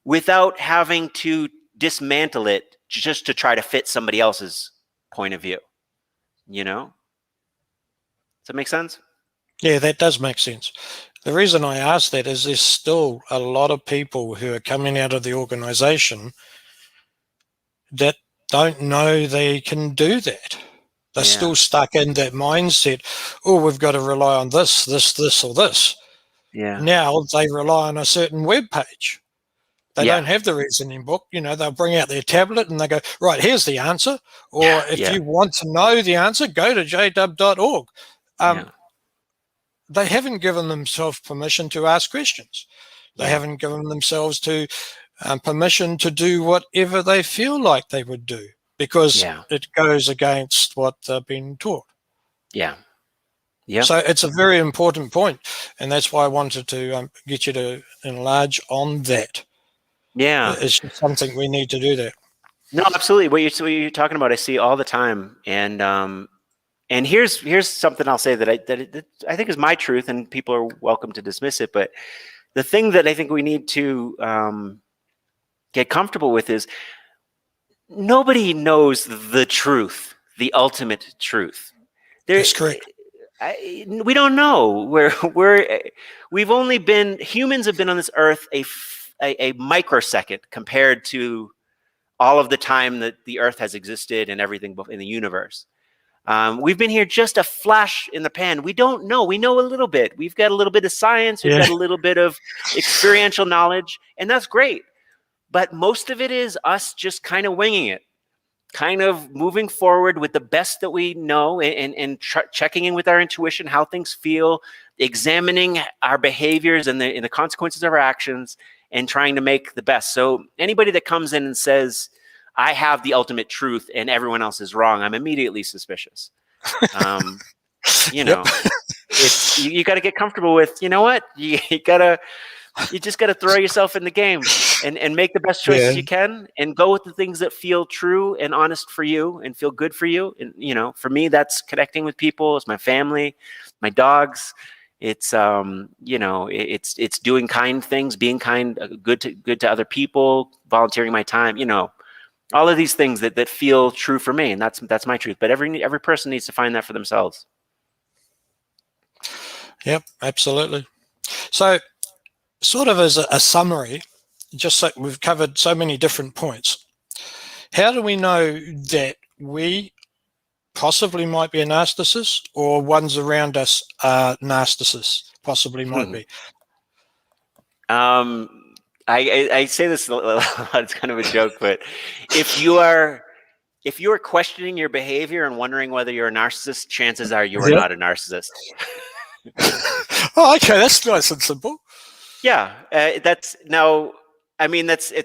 without having to dismantle it just to try to fit somebody else's point of view. Does that make sense? Yeah, that does make sense. The reason I ask that is there's still a lot of people who are coming out of the organization that don't know they can do that. They're still stuck in that mindset. Oh, we've got to rely on this, or this. Yeah. Now they rely on a certain web page. They don't have the reasoning book. They'll bring out their tablet and they go, right, here's the answer. Or if you want to know the answer, go to jdub.org. They haven't given themselves permission to ask questions. They haven't given themselves permission to do whatever they feel like they would do, because it goes against what they've been taught. Yeah. So it's a very important point, and that's why I wanted to get you to enlarge on that. Yeah. It's just something we need to do that. No, absolutely. What you're talking about, I see all the time. And here's something I'll say that I think is my truth, and people are welcome to dismiss it. But the thing that I think we need to get comfortable with is nobody knows the truth, the ultimate truth. That's correct. We don't know. Humans have been on this earth a microsecond compared to all of the time that the earth has existed and everything in the universe. We've been here just a flash in the pan. We don't know. We know a little bit. We've got a little bit of science. We've got a little bit of experiential knowledge, and that's great. But most of it is us just kind of winging it, kind of moving forward with the best that we know, and checking in with our intuition, how things feel, examining our behaviors and the consequences of our actions, and trying to make the best. So anybody that comes in and says, I have the ultimate truth and everyone else is wrong, I'm immediately suspicious. You know, you got to get comfortable with, you know what, you just got to throw yourself in the game and make the best choices you can, and go with the things that feel true and honest for you and feel good for you. And, you know, for me, that's connecting with people. It's my family, my dogs. It's, you know, it's doing kind things, being kind, good to other people, volunteering my time, you know, all of these things that feel true for me. And that's my truth. But every person needs to find that for themselves. Yep, absolutely. So, sort of as a summary, just so we've covered so many different points. How do we know that we possibly might be a narcissist, or ones around us are narcissists? Possibly might be. I say this a lot, it's kind of a joke, but if you are questioning your behavior and wondering whether you're a narcissist, chances are you are not a narcissist. Oh, okay, that's nice and simple. Yeah, it's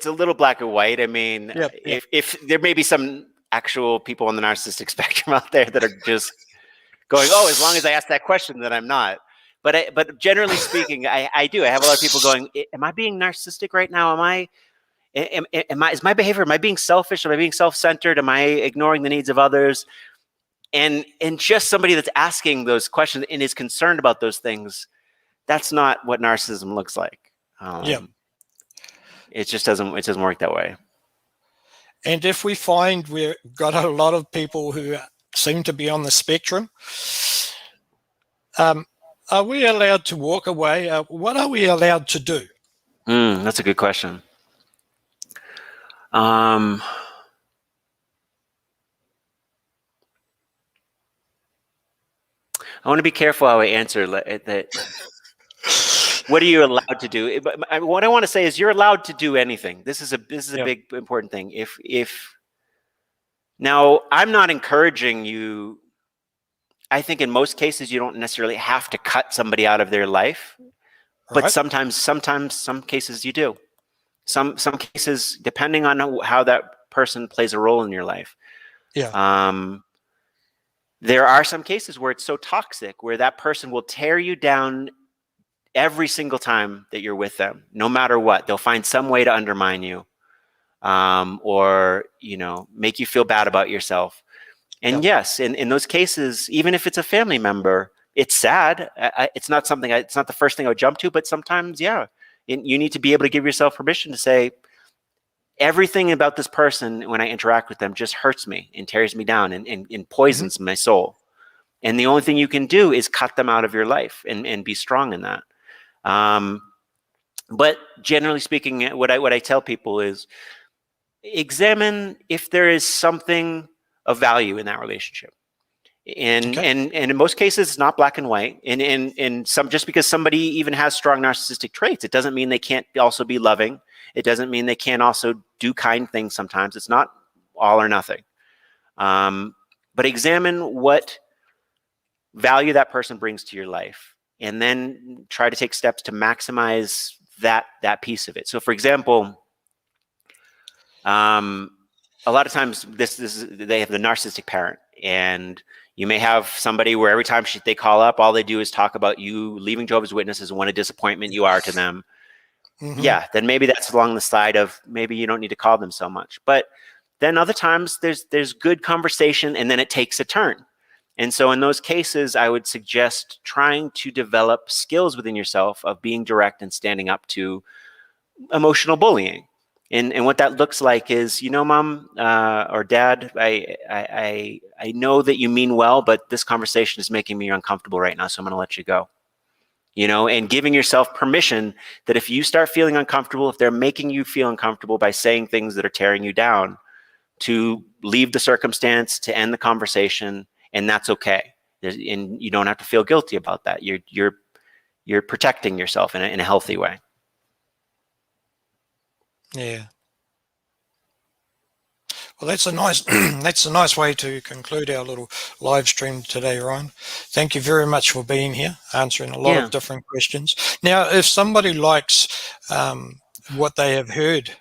a little black and white. I mean, if there may be some actual people on the narcissistic spectrum out there that are just going, oh, as long as I ask that question, then I'm not. But generally speaking, I do. I have a lot of people going, am I being narcissistic right now? Is my behavior, am I being selfish? Am I being self-centered? Am I ignoring the needs of others? And just somebody that's asking those questions and is concerned about those things, that's not what narcissism looks like. It just doesn't work that way. And if we find we've got a lot of people who seem to be on the spectrum, are we allowed to walk away? What are we allowed to do? That's a good question. I want to be careful how I answer that. What are you allowed to do? What I want to say is you're allowed to do anything. This is a big important thing. Now, I'm not encouraging you. I think in most cases you don't necessarily have to cut somebody out of their life, but sometimes some cases you do. Some cases, depending on how that person plays a role in your life. There are some cases where it's so toxic, where that person will tear you down every single time that you're with them, no matter what. They'll find some way to undermine you, or, you know, make you feel bad about yourself. And yes, in those cases, even if it's a family member, it's sad. It's not the first thing I would jump to, but sometimes, you need to be able to give yourself permission to say, everything about this person when I interact with them just hurts me and tears me down and poisons my soul. And the only thing you can do is cut them out of your life and be strong in that. But generally speaking, what I tell people is examine if there is something of value in that relationship. And in most cases, it's not black and white. And just because somebody even has strong narcissistic traits, it doesn't mean they can't also be loving. It doesn't mean they can't also do kind things sometimes. It's not all or nothing. But examine what value that person brings to your life, and then try to take steps to maximize that piece of it. So, for example, a lot of times they have the narcissistic parent, and you may have somebody where every time they call up, all they do is talk about you leaving Jehovah's Witnesses and what a disappointment you are to them. Yeah, then maybe that's along the side of maybe you don't need to call them so much. But then other times there's good conversation, and then it takes a turn. And so in those cases, I would suggest trying to develop skills within yourself of being direct and standing up to emotional bullying. And what that looks like is, Mom or Dad, I know that you mean well, but this conversation is making me uncomfortable right now, so I'm going to let you go. And giving yourself permission that if you start feeling uncomfortable, if they're making you feel uncomfortable by saying things that are tearing you down, to leave the circumstance, to end the conversation, and that's okay. And you don't have to feel guilty about that. You're protecting yourself in a healthy way. Yeah. Well, that's a nice that's a nice way to conclude our little live stream today, Ryan. Thank you very much for being here, answering a lot of different questions. Now, if somebody likes what they have heard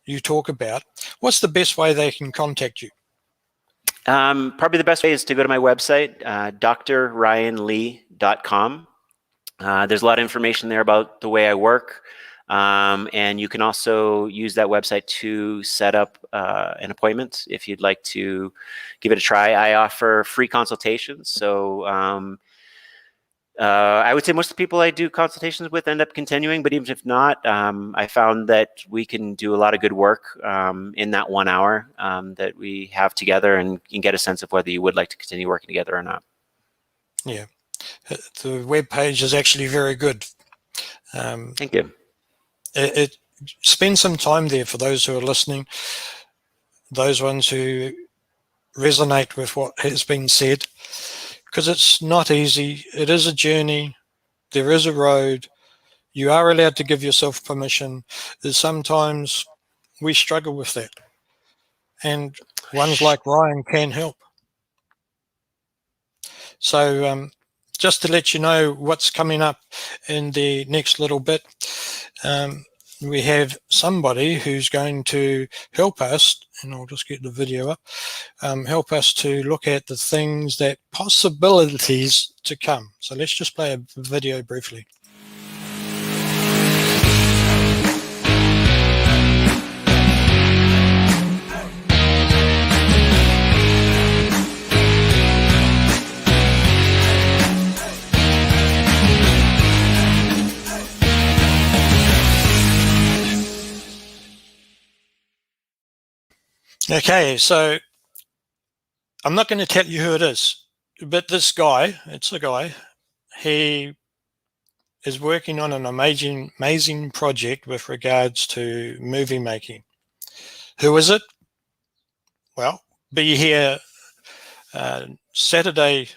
you talk about, what's the best way they can contact you? Probably the best way is to go to my website, drryanlee.com. There's a lot of information there about the way I work. And you can also use that website to set up an appointment if you'd like to give it a try. I offer free consultations. So I would say most of the people I do consultations with end up continuing, but even if not, I found that we can do a lot of good work in that 1 hour that we have together, and you can get a sense of whether you would like to continue working together or not. Yeah, the web page is actually very good. Thank you. Spend some time there for those who are listening, those ones who resonate with what has been said, because it's not easy. It is a journey. There is a road. You are allowed to give yourself permission. There's sometimes we struggle with that, and ones like Ryan can help. So just to let you know what's coming up in the next little bit, we have somebody who's going to help us, and I'll just get the video up, help us to look at the things that possibilities to come. So let's just play a video briefly. Okay, so I'm not going to tell you who it is, but this guy, it's a guy, he is working on an amazing project with regards to movie making. Who is it? Well, be here Saturday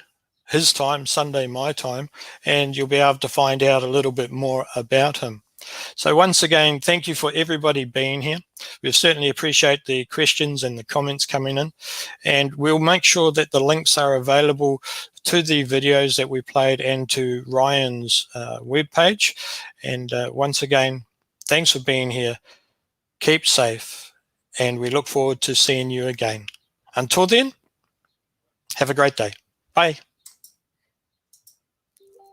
his time, Sunday my time, and you'll be able to find out a little bit more about him. So once again, thank you for everybody being here. We certainly appreciate the questions and the comments coming in, and we'll make sure that the links are available to the videos that we played and to Ryan's webpage. And once again, thanks for being here. Keep safe, and we look forward to seeing you again. Until then, have a great day. Bye.